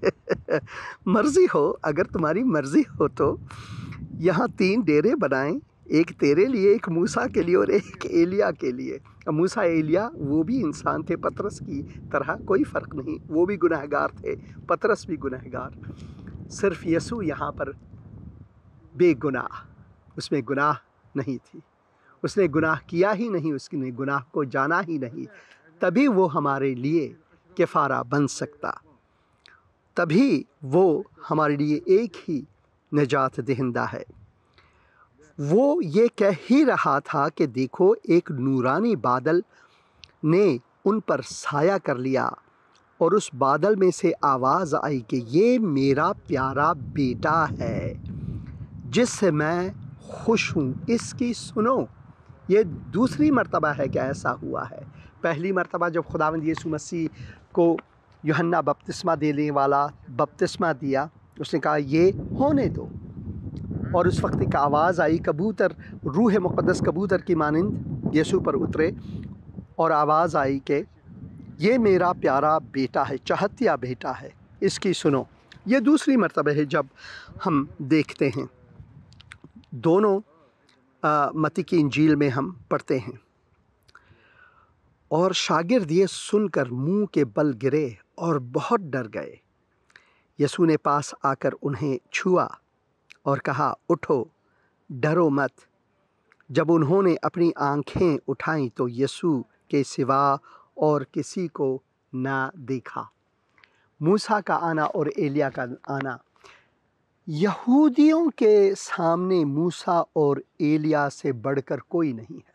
Speaker 1: مرضی ہو، اگر تمہاری مرضی ہو تو یہاں 3 ڈیرے بنائیں، ایک تیرے لیے، ایک موسیٰ کے لیے اور ایک ایلیا کے لیے۔ موسیٰ ایلیا وہ بھی انسان تھے پطرس کی طرح، کوئی فرق نہیں، وہ بھی گنہگار تھے، پطرس بھی گنہگار، صرف یسوع یہاں پر بے گناہ، اس میں گناہ نہیں تھی، اس نے گناہ کیا ہی نہیں، اس نے گناہ کو جانا ہی نہیں، تبھی وہ ہمارے لیے کفارہ بن سکتا، تبھی وہ ہمارے لیے ایک ہی نجات دہندہ ہے۔ وہ یہ کہہ ہی رہا تھا کہ دیکھو ایک نورانی بادل نے ان پر سایہ کر لیا، اور اس بادل میں سے آواز آئی کہ یہ میرا پیارا بیٹا ہے جس سے میں خوش ہوں، اس کی سنو۔ یہ دوسری مرتبہ ہے کہ ایسا ہوا ہے۔ پہلی مرتبہ جب خداوند یسوع مسیح کو یوحنا بپتسمہ دینے والا بپتسمہ دیا، اس نے کہا یہ ہونے دو، اور اس وقت ایک آواز آئی، کبوتر، روح مقدس کبوتر کی مانند یسوع پر اترے، اور آواز آئی کہ یہ میرا پیارا بیٹا ہے، چہتیا بیٹا ہے، اس کی سنو۔ یہ دوسری مرتبہ ہے جب ہم دیکھتے ہیں، دونوں متی کی انجیل میں ہم پڑھتے ہیں۔ اور شاگرد یہ سن کر منہ کے بل گرے اور بہت ڈر گئے۔ یسوع نے پاس آ کر انہیں چھوا اور کہا اٹھو، ڈرو مت۔ جب انہوں نے اپنی آنکھیں اٹھائیں تو یسوع کے سوا اور کسی کو نہ دیکھا۔ موسیٰ کا آنا اور ایلیا کا آنا یہودیوں کے سامنے موسیٰ اور ایلیا سے بڑھ کر کوئی نہیں ہے۔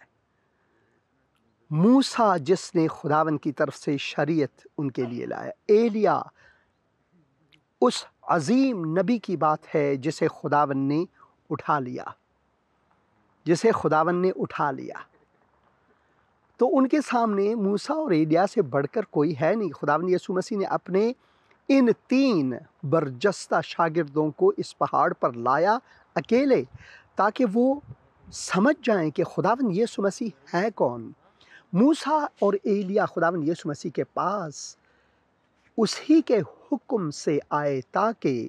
Speaker 1: موسیٰ جس نے خداوند کی طرف سے شریعت ان کے لیے لایا، ایلیا اس عظیم نبی کی بات ہے جسے خداوند نے اٹھا لیا، تو ان کے سامنے موسیٰ اور ایلیا سے بڑھ کر کوئی ہے نہیں۔ خداوند یسوع مسیح نے اپنے ان 3 برجستہ شاگردوں کو اس پہاڑ پر لایا اکیلے، تاکہ وہ سمجھ جائیں کہ خداوند یسوع مسیح ہے کون۔ موسیٰ اور ایلیا خداوند یسوع مسیح کے پاس اسی کے حکم سے آئے تاکہ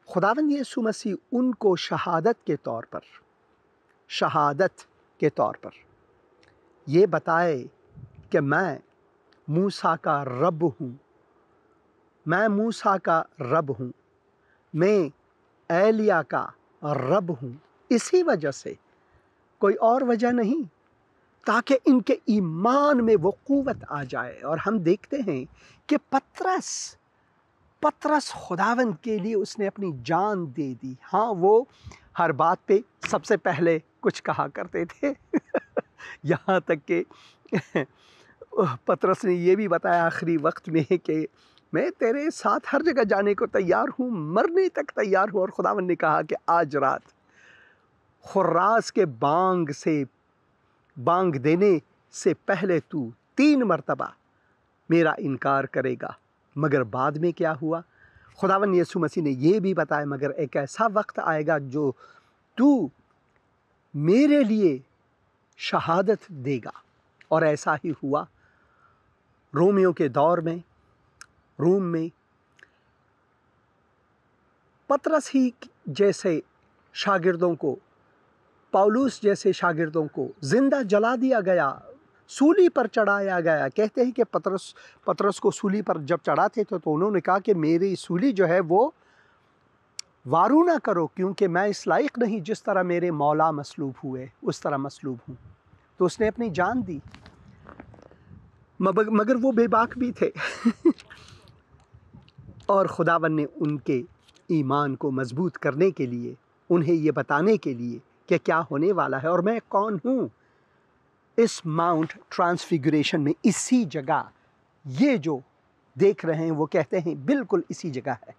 Speaker 1: خداوند یسوع مسیح ان کو شہادت کے طور پر یہ بتائے کہ میں موسیٰ کا رب ہوں، میں ایلیا کا رب ہوں۔ اسی وجہ سے، کوئی اور وجہ نہیں، تاکہ ان کے ایمان میں وہ قوت آ جائے۔ اور ہم دیکھتے ہیں کہ پطرس خداوند کے لیے اس نے اپنی جان دے دی۔ ہاں، وہ ہر بات پہ سب سے پہلے کچھ کہا کرتے تھے یہاں تک کہ پطرس نے یہ بھی بتایا آخری وقت میں کہ میں تیرے ساتھ ہر جگہ جانے کو تیار ہوں، مرنے تک تیار ہوں۔ اور خداوند نے کہا کہ آج رات خراس کے بانگ دینے سے پہلے تو 3 مرتبہ میرا انکار کرے گا۔ مگر بعد میں کیا ہوا؟ خداوند یسوع مسیح نے یہ بھی بتایا، مگر ایک ایسا وقت آئے گا جو تو میرے لیے شہادت دے گا۔ اور ایسا ہی ہوا۔ رومیوں کے دور میں، روم میں، پطرس ہی جیسے شاگردوں کو، پولس جیسے شاگردوں کو زندہ جلا دیا گیا، سولی پر چڑھایا گیا۔ کہتے ہیں کہ پطرس کو سولی پر جب چڑھاتے تھے تو انہوں نے کہا کہ میری سولی جو ہے وہ وارو نہ کرو، کیونکہ میں اس لائق نہیں، جس طرح میرے مولا مصلوب ہوئے اس طرح مصلوب ہوں۔ تو اس نے اپنی جان دی، مگر وہ بے باک بھی تھے اور خداوند نے ان کے ایمان کو مضبوط کرنے کے لیے، انہیں یہ بتانے کے لیے کہ کیا ہونے والا ہے اور میں کون ہوں، اس ماؤنٹ ٹرانسفیگریشن میں، اسی جگہ، یہ جو دیکھ رہے ہیں وہ کہتے ہیں بالکل اسی جگہ ہے۔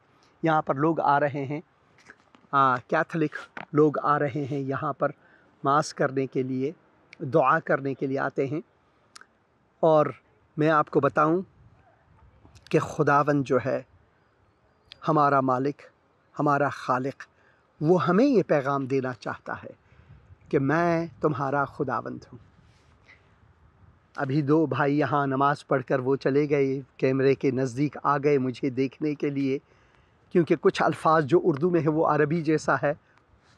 Speaker 1: یہاں پر لوگ آ رہے ہیں، کیتھولک لوگ آ رہے ہیں یہاں پر ماس کرنے کے لیے، دعا کرنے کے لیے آتے ہیں۔ اور میں آپ کو بتاؤں کہ خداوند جو ہے ہمارا مالک، ہمارا خالق، وہ ہمیں یہ پیغام دینا چاہتا ہے کہ میں تمہارا خداوند ہوں۔ ابھی 2 بھائی یہاں نماز پڑھ کر وہ چلے گئے، کیمرے کے نزدیک آ گئے مجھے دیکھنے کے لیے، کیونکہ کچھ الفاظ جو اردو میں ہے وہ عربی جیسا ہے،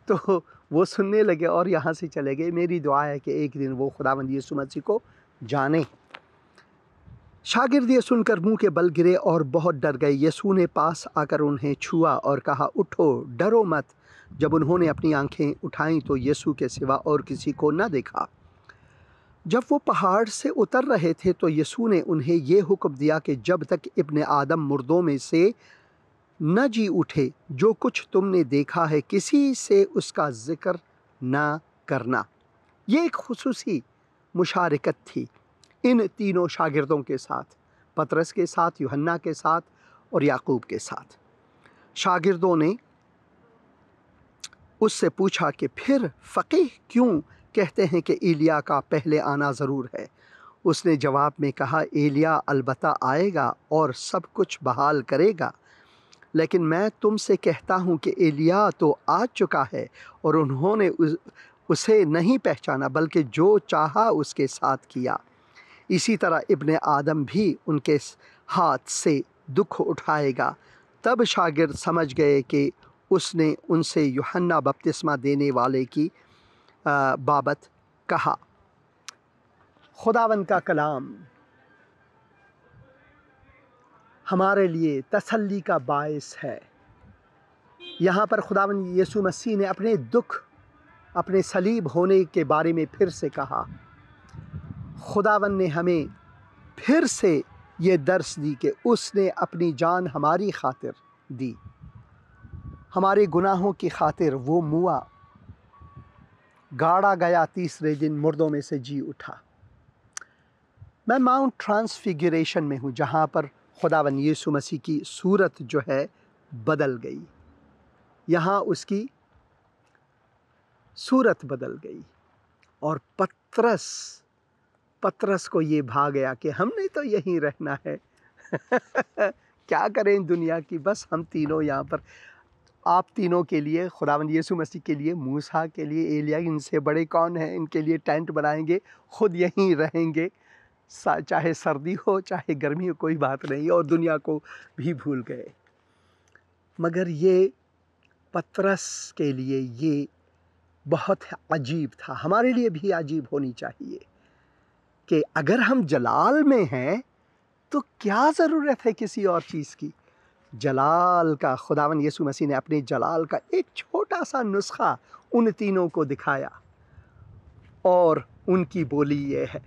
Speaker 1: تو وہ سننے لگے اور یہاں سے چلے گئے۔ میری دعا ہے کہ ایک دن وہ خداوند یسوع مسیح کو جانیں۔ شاگرد یہ سن کر منہ کے بل گرے اور بہت ڈر گئے۔ یسوع نے پاس آ کر انہیں چھوا اور کہا، اٹھو، ڈرو مت۔ جب انہوں نے اپنی آنکھیں اٹھائیں تو یسوع کے سوا اور کسی کو نہ دیکھا۔ جب وہ پہاڑ سے اتر رہے تھے تو یسوع نے انہیں یہ حکم دیا کہ جب تک ابن آدم مردوں میں سے نہ جی اٹھے، جو کچھ تم نے دیکھا ہے کسی سے اس کا ذکر نہ کرنا۔ یہ ایک خصوصی مشارکت تھی ان 3 شاگردوں کے ساتھ، پطرس کے ساتھ، یوحنا کے ساتھ اور یعقوب کے ساتھ۔ شاگردوں نے اس سے پوچھا کہ پھر فقیہ کیوں کہتے ہیں کہ ایلیا کا پہلے آنا ضرور ہے؟ اس نے جواب میں کہا، ایلیا البتہ آئے گا اور سب کچھ بحال کرے گا، لیکن میں تم سے کہتا ہوں کہ ایلیا تو آ چکا ہے اور انہوں نے اسے نہیں پہچانا، بلکہ جو چاہا اس کے ساتھ کیا۔ اسی طرح ابن آدم بھی ان کے ہاتھ سے دکھ اٹھائے گا۔ تب شاگرد سمجھ گئے کہ اس نے ان سے یوحنا بپتسمہ دینے والے کی بابت کہا۔ خداوند کا کلام ہمارے لیے تسلی کا باعث ہے۔ یہاں پر خداوند یسوع مسیح نے اپنے دکھ، اپنے صلیب ہونے کے بارے میں پھر سے کہا۔ خداوند نے ہمیں پھر سے یہ درس دی کہ اس نے اپنی جان ہماری خاطر دی۔ ہمارے گناہوں کی خاطر وہ موا، گاڑا گیا، تیسرے دن مردوں میں سے جی اٹھا۔ میں ماؤنٹ ٹرانسفیگریشن میں ہوں، جہاں پر خداوند یسوع مسیح کی صورت جو ہے بدل گئی، یہاں اس کی صورت بدل گئی، اور پطرس کو یہ بھا گیا کہ ہم نے تو یہیں رہنا ہے کیا کریں دنیا کی، بس ہم تینوں یہاں پر، آپ تینوں کے لیے، خداوند یسوع مسیح کے لیے، موسیٰ کے لیے، ایلیا، ان سے بڑے کون ہیں، ان کے لیے ٹینٹ بنائیں گے، خود یہیں رہیں گے، چاہے سردی ہو چاہے گرمی ہو، کوئی بات نہیں، اور دنیا کو بھی بھول گئے۔ مگر یہ پطرس کے لیے یہ بہت عجیب تھا، ہمارے لیے بھی عجیب ہونی چاہیے کہ اگر ہم جلال میں ہیں تو کیا ضرورت ہے کسی اور چیز کی۔ جلال کا، خداوند یسوع مسیح نے اپنے جلال کا ایک چھوٹا سا نسخہ ان تینوں کو دکھایا، اور ان کی بولی یہ ہے۔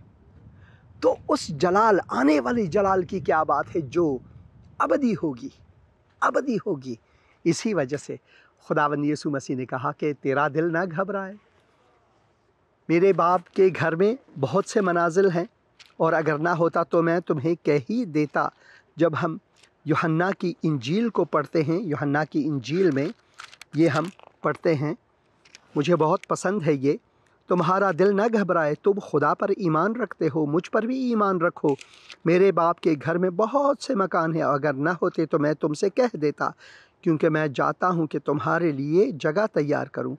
Speaker 1: تو اس جلال، آنے والی جلال کی کیا بات ہے جو ابدی ہوگی، ابدی ہوگی۔ اسی وجہ سے خداوند یسوع مسیح نے کہا کہ تیرا دل نہ گھبرائے، میرے باپ کے گھر میں بہت سے منازل ہیں، اور اگر نہ ہوتا تو میں تمہیں کہہ ہی دیتا۔ جب ہم یوحنا کی انجیل کو پڑھتے ہیں، یوحنا کی انجیل میں یہ ہم پڑھتے ہیں، مجھے بہت پسند ہے یہ، تمہارا دل نہ گھبرائے، تم خدا پر ایمان رکھتے ہو، مجھ پر بھی ایمان رکھو، میرے باپ کے گھر میں بہت سے مکان ہیں، اگر نہ ہوتے تو میں تم سے کہہ دیتا، کیونکہ میں جاتا ہوں کہ تمہارے لیے جگہ تیار کروں،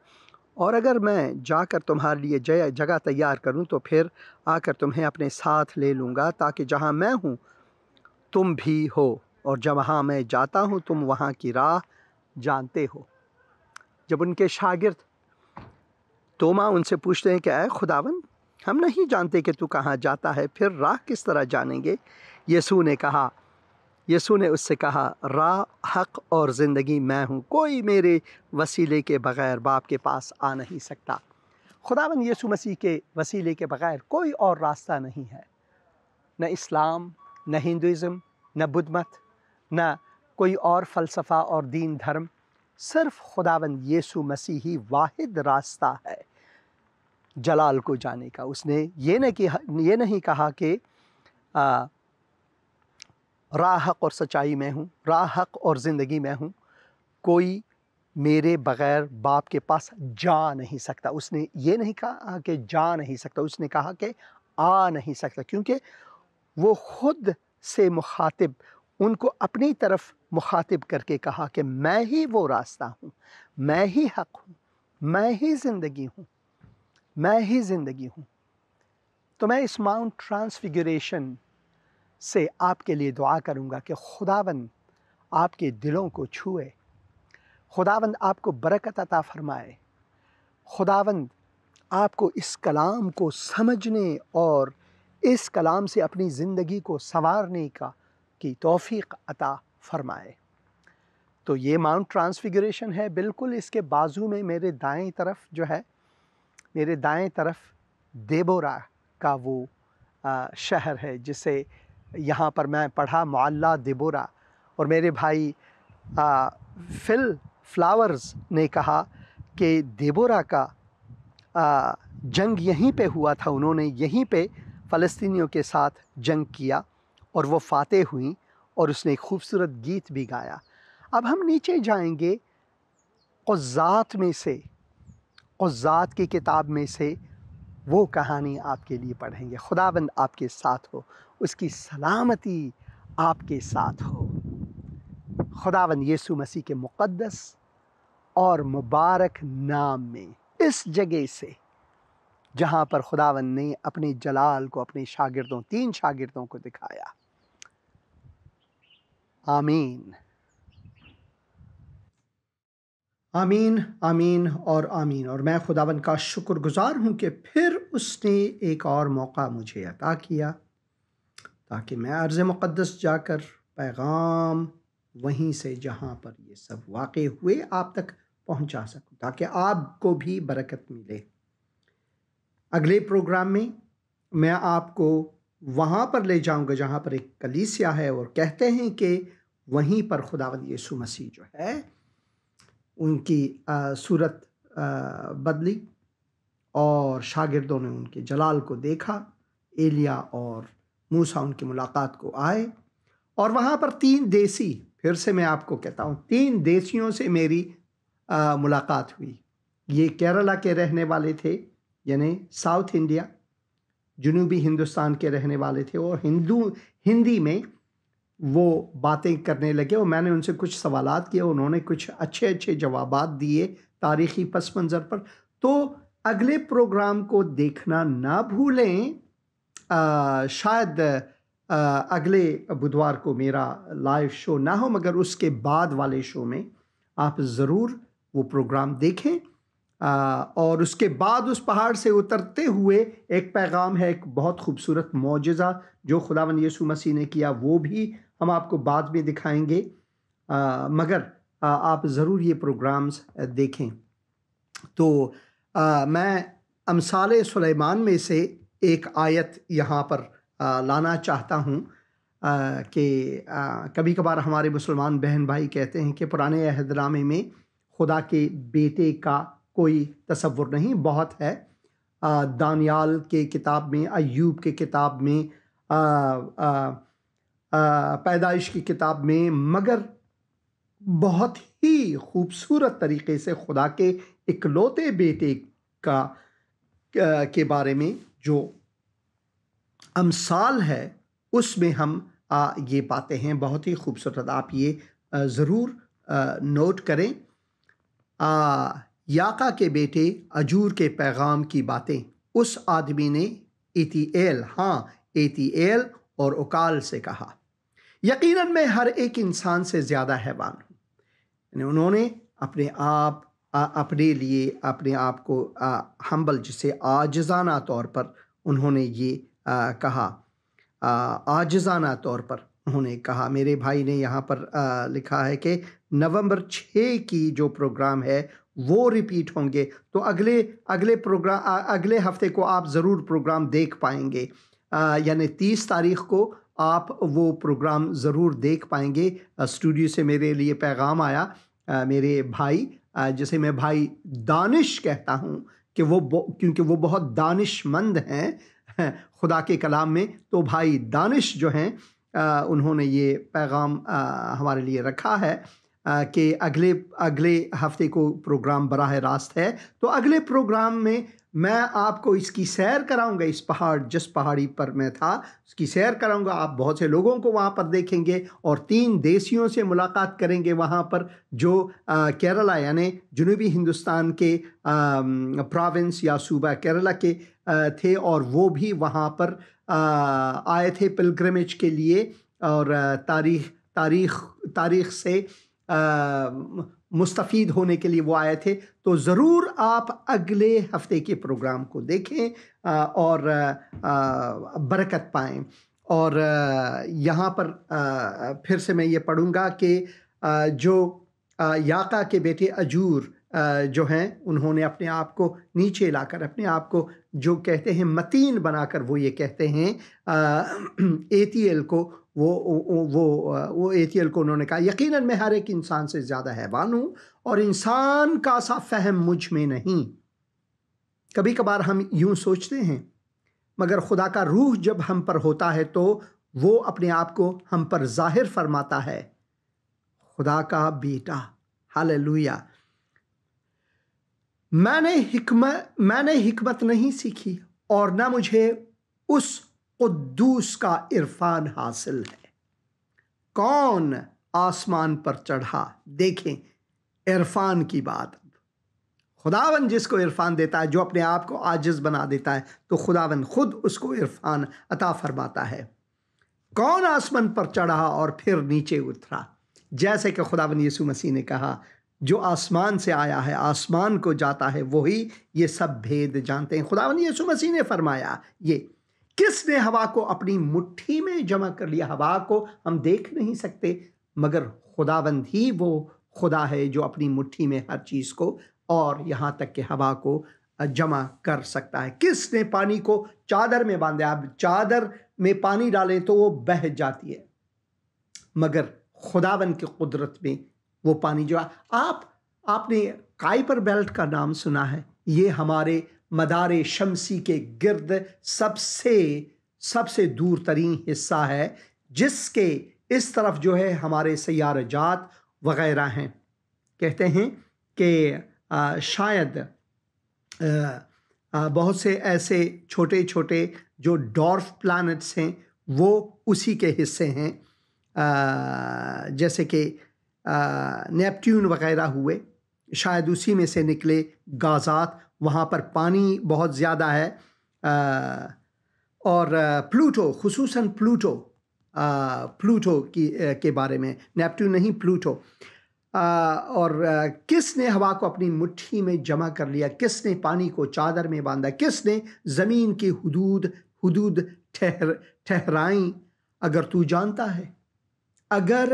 Speaker 1: اور اگر میں جا کر تمہارے لیے جگہ تیار کروں تو پھر آ کر تمہیں اپنے ساتھ لے لوں گا، تاکہ جہاں میں ہوں تم بھی ہو، اور جہاں میں جاتا ہوں تم وہاں کی راہ جانتے ہو۔ جب ان کے شاگرد توما ان سے پوچھتے ہیں کہ اے خداوند، ہم نہیں جانتے کہ تو کہاں جاتا ہے، پھر راہ کس طرح جانیں گے؟ یسوع نے اس سے کہا، راہ، حق اور زندگی میں ہوں، کوئی میرے وسیلے کے بغیر باپ کے پاس آ نہیں سکتا۔ خداوند یسوع مسیح کے وسیلے کے بغیر کوئی اور راستہ نہیں ہے، نہ اسلام، نہ ہندوازم، نہ بدھ مت، نہ کوئی اور فلسفہ اور دین دھرم، صرف خداوند یسوع مسیح ہی واحد راستہ ہے جلال کو جانے کا۔ اس نے یہ نہیں کہا کہ راہ، حق اور سچائی میں ہوں، راہ، حق اور زندگی میں ہوں، کوئی میرے بغیر باپ کے پاس جا نہیں سکتا۔ اس نے یہ نہیں کہا کہ جا نہیں سکتا، اس نے کہا کہ آ نہیں سکتا، کیونکہ وہ خود سے مخاطب، ان کو اپنی طرف مخاطب کر کے کہا کہ میں ہی وہ راستہ ہوں، میں ہی حق ہوں، میں ہی زندگی ہوں، میں ہی زندگی ہوں۔ تو میں اس ماؤنٹ ٹرانسفیگریشن سے آپ کے لیے دعا کروں گا کہ خداوند آپ کے دلوں کو چھوئے، خداوند آپ کو برکت عطا فرمائے، خداوند آپ کو اس کلام کو سمجھنے اور اس کلام سے اپنی زندگی کو سنوارنے کی توفیق عطا فرمائے۔ تو یہ ماؤنٹ ٹرانسفیگریشن ہے، بالکل اس کے بازو میں میرے دائیں طرف جو ہے، میرے دائیں طرف دیبورا کا وہ شہر ہے، جسے یہاں پر میں پڑھا معلیٰ دیبورا، اور میرے بھائی فل فلاورز نے کہا کہ دیبورا کا جنگ یہیں پہ ہوا تھا، انہوں نے یہیں پہ فلسطینیوں کے ساتھ جنگ کیا اور وہ فاتح ہوئیں، اور اس نے ایک خوبصورت گیت بھی گایا۔ اب ہم نیچے جائیں گے، قضات میں سے، قضات کی کتاب میں سے وہ کہانی آپ کے لیے پڑھیں گے۔ خداوند آپ کے ساتھ ہو، اس کی سلامتی آپ کے ساتھ ہو۔ خداوند یسوع مسیح کے مقدس اور مبارک نام میں، اس جگہ سے جہاں پر خداوند نے اپنے جلال کو اپنے شاگردوں، 3 شاگردوں کو دکھایا۔ آمین، آمین، آمین اور آمین۔ اور میں خداوند کا شکر گزار ہوں کہ پھر اس نے ایک اور موقع مجھے عطا کیا تاکہ میں ارض مقدس جا کر پیغام وہیں سے جہاں پر یہ سب واقع ہوئے آپ تک پہنچا سکوں، تاکہ آپ کو بھی برکت ملے۔ اگلے پروگرام میں میں آپ کو وہاں پر لے جاؤں گا جہاں پر ایک کلیسیا ہے، اور کہتے ہیں کہ وہیں پر خداوند یسوع مسیح جو ہے ان کی صورت بدلی اور شاگردوں نے ان کے جلال کو دیکھا۔ ایلیا اور موسیٰ ان کی ملاقات کو آئے، اور وہاں پر 3 دیسی، پھر سے میں آپ کو کہتا ہوں 3 دیسیوں سے میری ملاقات ہوئی۔ یہ کیرلا کے رہنے والے تھے، یعنی ساؤتھ انڈیا، جنوبی ہندوستان کے رہنے والے تھے، اور ہندی میں وہ باتیں کرنے لگے، اور میں نے ان سے کچھ سوالات کیے، انہوں نے کچھ اچھے جوابات دیے تاریخی پس منظر پر۔ تو اگلے پروگرام کو دیکھنا نہ بھولیں۔ شاید اگلے بدوار کو میرا لائیو شو نہ ہو، مگر اس کے بعد والے شو میں آپ ضرور وہ پروگرام دیکھیں۔ اور اس کے بعد اس پہاڑ سے اترتے ہوئے ایک پیغام ہے، ایک بہت خوبصورت معجزہ جو خداوند یسوع مسیح نے کیا، وہ بھی ہم آپ کو بعد میں دکھائیں گے، مگر آپ ضرور یہ پروگرامز دیکھیں۔ تو میں امثال سلیمان میں سے ایک آیت یہاں پر لانا چاہتا ہوں کہ کبھی کبھار ہمارے مسلمان بہن بھائی کہتے ہیں کہ پرانے عہد نامے میں خدا کے بیٹے کا کوئی تصور نہیں، بہت ہے۔ دانیال کے کتاب میں، ایوب کے کتاب میں، پیدائش کی کتاب میں، مگر بہت ہی خوبصورت طریقے سے خدا کے اکلوتے بیٹے کے بارے میں جو امثال ہے، اس میں ہم یہ پاتے ہیں، بہت ہی خوبصورت۔ آپ یہ ضرور نوٹ کریں۔ یاقا کے بیٹے اجور کے پیغام کی باتیں اس آدمی نے ایتییل اور اکال سے کہا، یقیناً میں ہر ایک انسان سے زیادہ حیوان ہوں۔ یعنی انہوں نے اپنے لیے اپنے آپ کو ہمبل، جسے عاجزانہ طور پر انہوں نے یہ کہا، عاجزانہ طور پر انہوں نے کہا۔ میرے بھائی نے یہاں پر لکھا ہے کہ نومبر 6 کی جو پروگرام ہے وہ ریپیٹ ہوں گے، تو اگلے ہفتے کو آپ ضرور پروگرام دیکھ پائیں گے، یعنی 30 تاریخ کو آپ وہ پروگرام ضرور دیکھ پائیں گے۔ اسٹوڈیو سے میرے لیے پیغام آیا، میرے بھائی، جسے میں بھائی دانش کہتا ہوں، کہ کیونکہ وہ بہت دانش مند ہیں خدا کے کلام میں، تو بھائی دانش جو ہیں انہوں نے یہ پیغام ہمارے لیے رکھا ہے کہ اگلے ہفتے کو پروگرام براہ راست ہے۔ تو اگلے پروگرام میں میں آپ کو اس کی سیر کراؤں گا، اس جس پہاڑی پر میں تھا اس کی سیر کراؤں گا۔ آپ بہت سے لوگوں کو وہاں پر دیکھیں گے، اور 3 دیسیوں سے ملاقات کریں گے وہاں پر، جو کیرلا یعنی جنوبی ہندوستان کے پراونس یا صوبہ کیرلا کے تھے، اور وہ بھی وہاں پر آئے تھے پلگرمیج کے لیے، اور تاریخ سے مستفید ہونے کے لیے وہ آئے تھے۔ تو ضرور آپ اگلے ہفتے کے پروگرام کو دیکھیں اور برکت پائیں۔ اور یہاں پر پھر سے میں یہ پڑھوں گا کہ جو یاقا کے بیٹے اجور جو ہیں، انہوں نے اپنے آپ کو نیچے لا کر، اپنے آپ کو جو کہتے ہیں متین بنا کر، وہ یہ کہتے ہیں ایتیل کو، وہ ایتیل کو انہوں نے کہا، یقیناً میں ہر ایک انسان سے زیادہ حیوان ہوں، اور انسان کا سا فہم مجھ میں نہیں۔ کبھی کبھار ہم یوں سوچتے ہیں، مگر خدا کا روح جب ہم پر ہوتا ہے تو وہ اپنے آپ کو ہم پر ظاہر فرماتا ہے، خدا کا بیٹا۔ ہاللیلویا۔ میں نے حکمت نہیں سیکھی، اور نہ مجھے اس قدوس کا عرفان حاصل ہے۔ کون آسمان پر چڑھا؟ دیکھیں عرفان کی بات۔ خداوند جس کو عرفان دیتا ہے، جو اپنے آپ کو عاجز بنا دیتا ہے، تو خداوند خود اس کو عرفان عطا فرماتا ہے۔ کون آسمان پر چڑھا اور پھر نیچے اترا؟ جیسے کہ خداوند یسوع مسیح نے کہا، جو آسمان سے آیا ہے آسمان کو جاتا ہے، وہی یہ سب بھید جانتے ہیں۔ خداوند یسوع مسیح نے فرمایا، یہ کس نے ہوا کو اپنی مٹھی میں جمع کر لیا؟ ہوا کو ہم دیکھ نہیں سکتے، مگر خداوند ہی وہ خدا ہے جو اپنی مٹھی میں ہر چیز کو، اور یہاں تک کہ ہوا کو جمع کر سکتا ہے۔ کس نے پانی کو چادر میں باندھا؟ اب چادر میں پانی ڈالیں تو وہ بہہ جاتی ہے، مگر خداوند کی قدرت میں وہ پانی جو آپ آپ نے قائپر بیلٹ کا نام سنا ہے؟ یہ ہمارے مدار شمسی کے گرد سب سے دور ترین حصہ ہے، جس کے اس طرف جو ہے ہمارے سیارہ جات وغیرہ ہیں۔ کہتے ہیں کہ شاید بہت سے ایسے چھوٹے چھوٹے جو ڈورف پلانٹس ہیں وہ اسی کے حصے ہیں، جیسے کہ نیپٹیون وغیرہ ہوئے، شاید اسی میں سے نکلے غازات۔ وہاں پر پانی بہت زیادہ ہے، اور پلوٹو، خصوصاً پلوٹو کے بارے میں، نیپٹیون نہیں، پلوٹو۔ اور کس نے ہوا کو اپنی مٹھی میں جمع کر لیا؟ کس نے پانی کو چادر میں باندھا؟ کس نے زمین کی حدود ٹھہرائیں؟ اگر تو جانتا ہے، اگر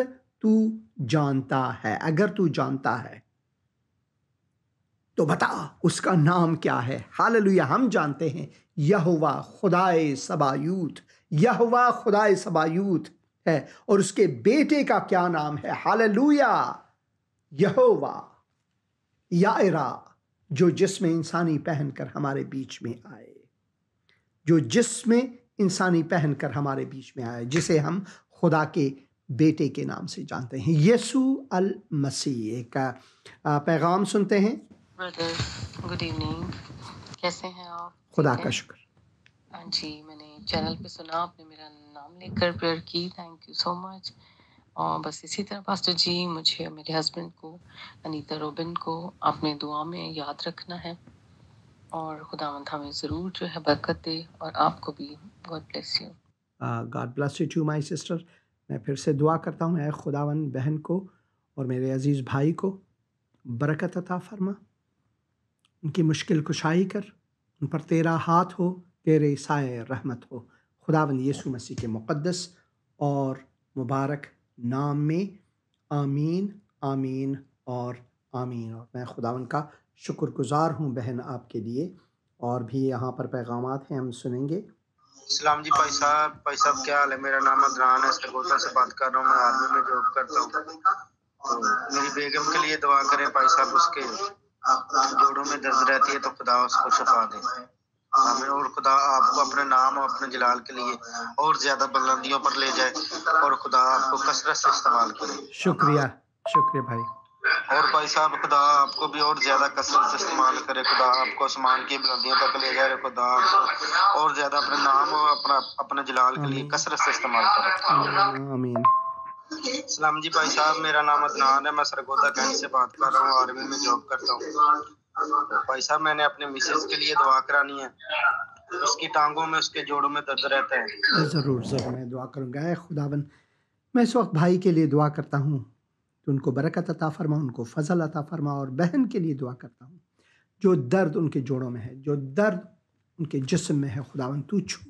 Speaker 1: تو جانتا ہے تو بتا اس کا نام کیا ہے؟ ہاللویا! ہم جانتے ہیں یہوہ خدائے صبایوت، یہوہ خدائے صبایوت ہے، اور اس کے بیٹے کا کیا نام ہے؟ ہاللویا! یہوہ یائرہ، جو جسم انسانی پہن کر ہمارے بیچ میں آئے، جسے ہم خدا کے بیٹے کے نام سے جانتے ہیں، یسوع المسیح۔ ایک پیغام سنتے ہیں۔
Speaker 2: بردر، گڈ ایوننگ، کیسے ہیں آپ؟
Speaker 1: خدا کا شکر۔
Speaker 2: جی، میں نے چینل پہ سنا، آپ نے میرا نام لے کر پریئر کی، تھینک یو سو مچ۔ اور بس اسی طرح پاسٹر جی، مجھے اور میرے ہسبینڈ کو، انیتا روبن کو اپنے دعا میں یاد رکھنا ہے، اور خداوند ہمیں ضرور جو ہے برکت دے، اور آپ کو بھی۔ God bless you.
Speaker 1: God bless you to my sister. میں پھر سے دعا کرتا ہوں، اے خداوند بہن کو اور میرے عزیز بھائی کو برکت عطا فرما، ان کی مشکل کشائی کر، ان پر تیرا ہاتھ ہو، تیرے سائے رحمت ہو، خداوند یسوع مسیح کے مقدس اور مبارک نام میں، آمین، آمین اور آمین۔ اور میں خداوند کا شکر گزار ہوں بہن آپ کے لیے، اور بھی یہاں پر پیغامات ہیں، ہم سنیں گے۔
Speaker 3: السلام جی بھائی صاحب کیا حال ہے؟ میرا نام عدنان ہے، سرگودا سے بات کر رہا ہوں، میں آرمی میں جاب کرتا ہوں۔ تو میری بیگم کے لیے دعا کریں بھائی صاحب، اس کے جوڑوں میں درد رہتی ہے، تو خدا اس کو شفا دے، آمین۔ اور خدا آپ کو اپنے نام اور اپنے جلال کے لیے اور زیادہ بلندیوں پر لے جائے، اور خدا آپ کو کثرت سے استعمال کرے۔
Speaker 1: شکریہ بھائی۔
Speaker 3: اور بھائی صاحب خدا آپ کو بھی اور زیادہ کثرت سے استعمال کرے، خدا آپ کو آسمان کی بلندیوں تک لے جائے، خدا آپ کو اور زیادہ اپنے نام اور اپنے جلال کے لیے کثرت سے استعمال کرے،
Speaker 1: آمین۔
Speaker 3: السلام جی بھائی صاحب، میرا نام عدنان ہے، میں سرگودا گنج سے بات کر رہا ہوں، آرمی میں جاب کرتا ہوں۔ بھائی صاحب میں نے اپنے مسز کے لیے دعا کرانی ہے، اس کی ٹانگوں میں، اس کے جوڑوں میں درد رہتا ہے۔
Speaker 1: ضرور میں دعا کروں گا۔ اے خداوند، میں اس وقت بھائی کے لیے دعا کرتا ہوں کہ ان کو برکت عطا فرما، ان کو فضل عطا فرما، اور بہن کے لیے دعا کرتا ہوں جو درد ان کے جوڑوں میں ہے، جو درد ان کے جسم میں ہے، خداوند تو چھو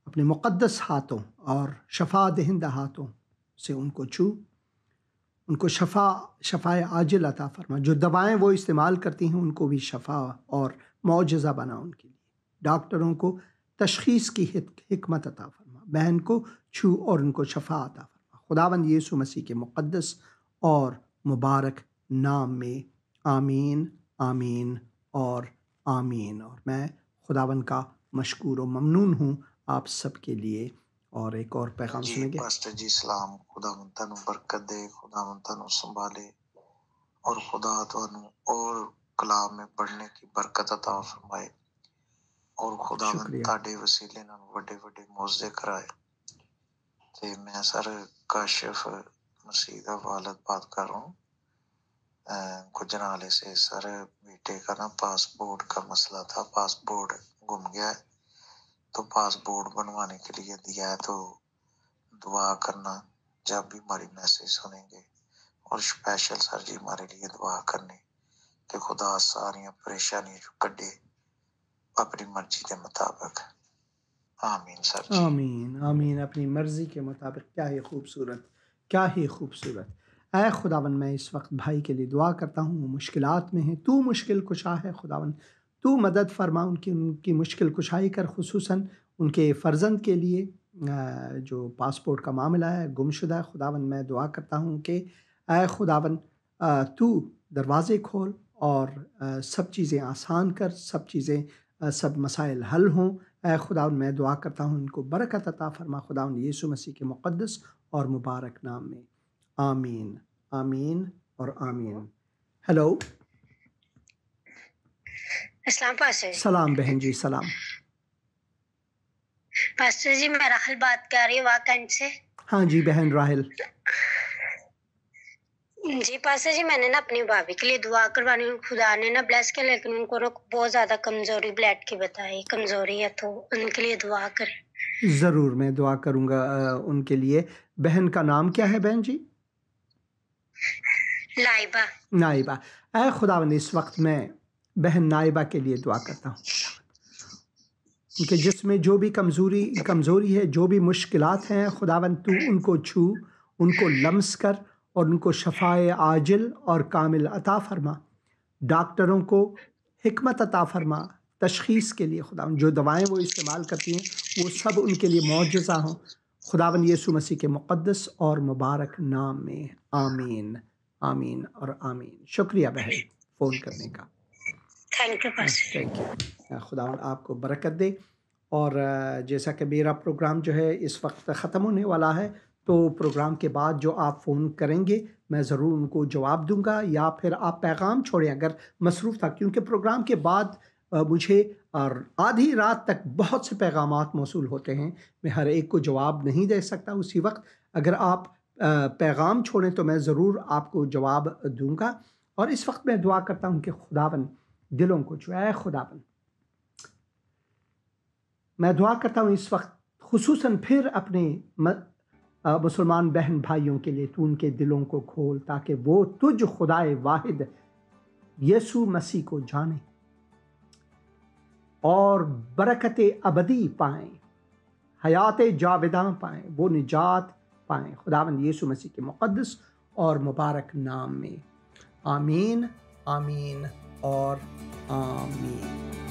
Speaker 1: اپنے مقدس ہاتھوں اور شفا دہندہ ہاتھوں سے ان کو چھو، ان کو شفائے عاجل عطا فرما، جو دوائیں وہ استعمال کرتی ہیں ان کو بھی شفا اور معجزہ بنا ان کے لیے، ڈاکٹروں کو تشخیص کی حکمت عطا فرما، بہن کو چھو اور ان کو شفا عطا فرما، خداوند یسوع مسیح کے مقدس اور مبارک نام میں، آمین، آمین اور آمین۔ اور میں خداوند کا مشکور و ممنون ہوں آپ سب کے لیے۔ اور ایک اور پیغام سنیں گے۔
Speaker 3: پاسٹر جی سلام، خداوند تانوں برکت دے، خداوند تانوں سنبھالے، اور خدا تانوں اور کلام میں پڑھنے کی برکت عطا فرمائے، اور خداوند تاڈے وسیلے نال وڈے وڈے معجزے کرائے۔ تے میں سر کاشف مسیح کا والد بات کر رہا ہوں، گجرالے سے۔ سر بیٹے کا نا پاسپورٹ کا مسئلہ تھا، پاسپورٹ گم گیا ہے، تو پاسپورٹ بنوانے کے لیے دیا ہے، تو دعا کرنا جب بھی ہماری میسج سنیں گے، اور اسپیشل سر جی ہمارے لیے دعا کرنے کہ خدا ساری پریشانی جو کڈے اپنی مرضی کے مطابق، آمین سر جی۔
Speaker 1: آمین، آمین، اپنی مرضی کے مطابق۔ کیا ہی خوبصورت، کیا ہی خوبصورت۔ اے خداوند، میں اس وقت بھائی کے لیے دعا کرتا ہوں، وہ مشکلات میں ہیں، تو مشکل کشا ہے خداوند، تو مدد فرما، ان کی مشکل کشائی کر، خصوصاً ان کے فرزند کے لیے جو پاسپورٹ کا معاملہ ہے، گمشدہ ہے، خداوند میں دعا کرتا ہوں کہ اے خداوند تو دروازے کھول اور سب چیزیں آسان کر، سب مسائل حل ہوں۔ اے خداوند میں دعا کرتا ہوں ان کو برکت عطا فرما خداوند یسوع مسیح کے مقدس اور مبارک نام میں، آمین آمین اور آمین۔ ہیلو،
Speaker 4: السلام پاسٹر جی۔
Speaker 1: سلام بہن جی، سلام۔
Speaker 4: پاسٹر جی میں راحل بات کر رہی ہوں واکنڈ سے۔
Speaker 1: ہاں جی بہن راحل۔
Speaker 4: جی پاسٹر جی، میں نے نا اپنی بھابھی کے لیے دعا کروانی، خدا نے نا بلیس کیا، لیکن ان کو نا بہت زیادہ کمزوری بلڈ کی بتائی، کمزوری ہے، تو ان کے لیے دعا کریں۔
Speaker 1: ضرور میں دعا کروں گا ان کے لیے۔ بہن کا نام کیا ہے بہن جی؟
Speaker 4: لائبہ۔
Speaker 1: نائبہ۔ اے خداوند اس وقت میں بہن نائبہ کے لیے دعا کرتا ہوں ان کے جسم میں جو بھی کمزوری ہے، جو بھی مشکلات ہیں، خداوند تو ان کو چھو، ان کو لمس کر اور ان کو شفائے عاجل اور کامل عطا فرما۔ ڈاکٹروں کو حکمت عطا فرما تشخیص کے لیے، خداوند جو دوائیں وہ استعمال کرتی ہیں وہ سب ان کے لیے معجزہ ہوں، خداوند یسوع مسیح کے مقدس اور مبارک نام میں، آمین آمین اور آمین۔ شکریہ بہن فون کرنے کا۔
Speaker 4: Thank you pastor.
Speaker 1: Thank you. خداوند آپ کو برکت دے۔ اور جیسا کہ میرا پروگرام جو ہے اس وقت ختم ہونے والا ہے، تو پروگرام کے بعد جو آپ فون کریں گے میں ضرور ان کو جواب دوں گا، یا پھر آپ پیغام چھوڑیں اگر مصروف تھا، کیونکہ پروگرام کے بعد مجھے آدھی رات تک بہت سے پیغامات موصول ہوتے ہیں، میں ہر ایک کو جواب نہیں دے سکتا اسی وقت۔ اگر آپ پیغام چھوڑیں تو میں ضرور آپ کو جواب دوں گا۔ اور اس وقت میں دعا کرتا ہوں کہ خداوند دلوں کو چھوئے۔ اے خداوند، میں دعا کرتا ہوں اس وقت خصوصاً پھر اپنے مسلمان بہن بھائیوں کے لیے، تو ان کے دلوں کو کھول تاکہ وہ تجھ خدائے واحد یسوع مسیح کو جانیں اور برکت ابدی پائیں، حیات جاوداں پائیں، وہ نجات پائیں، خداوند یسوع مسیح کے مقدس اور مبارک نام میں، آمین آمین اور آمین۔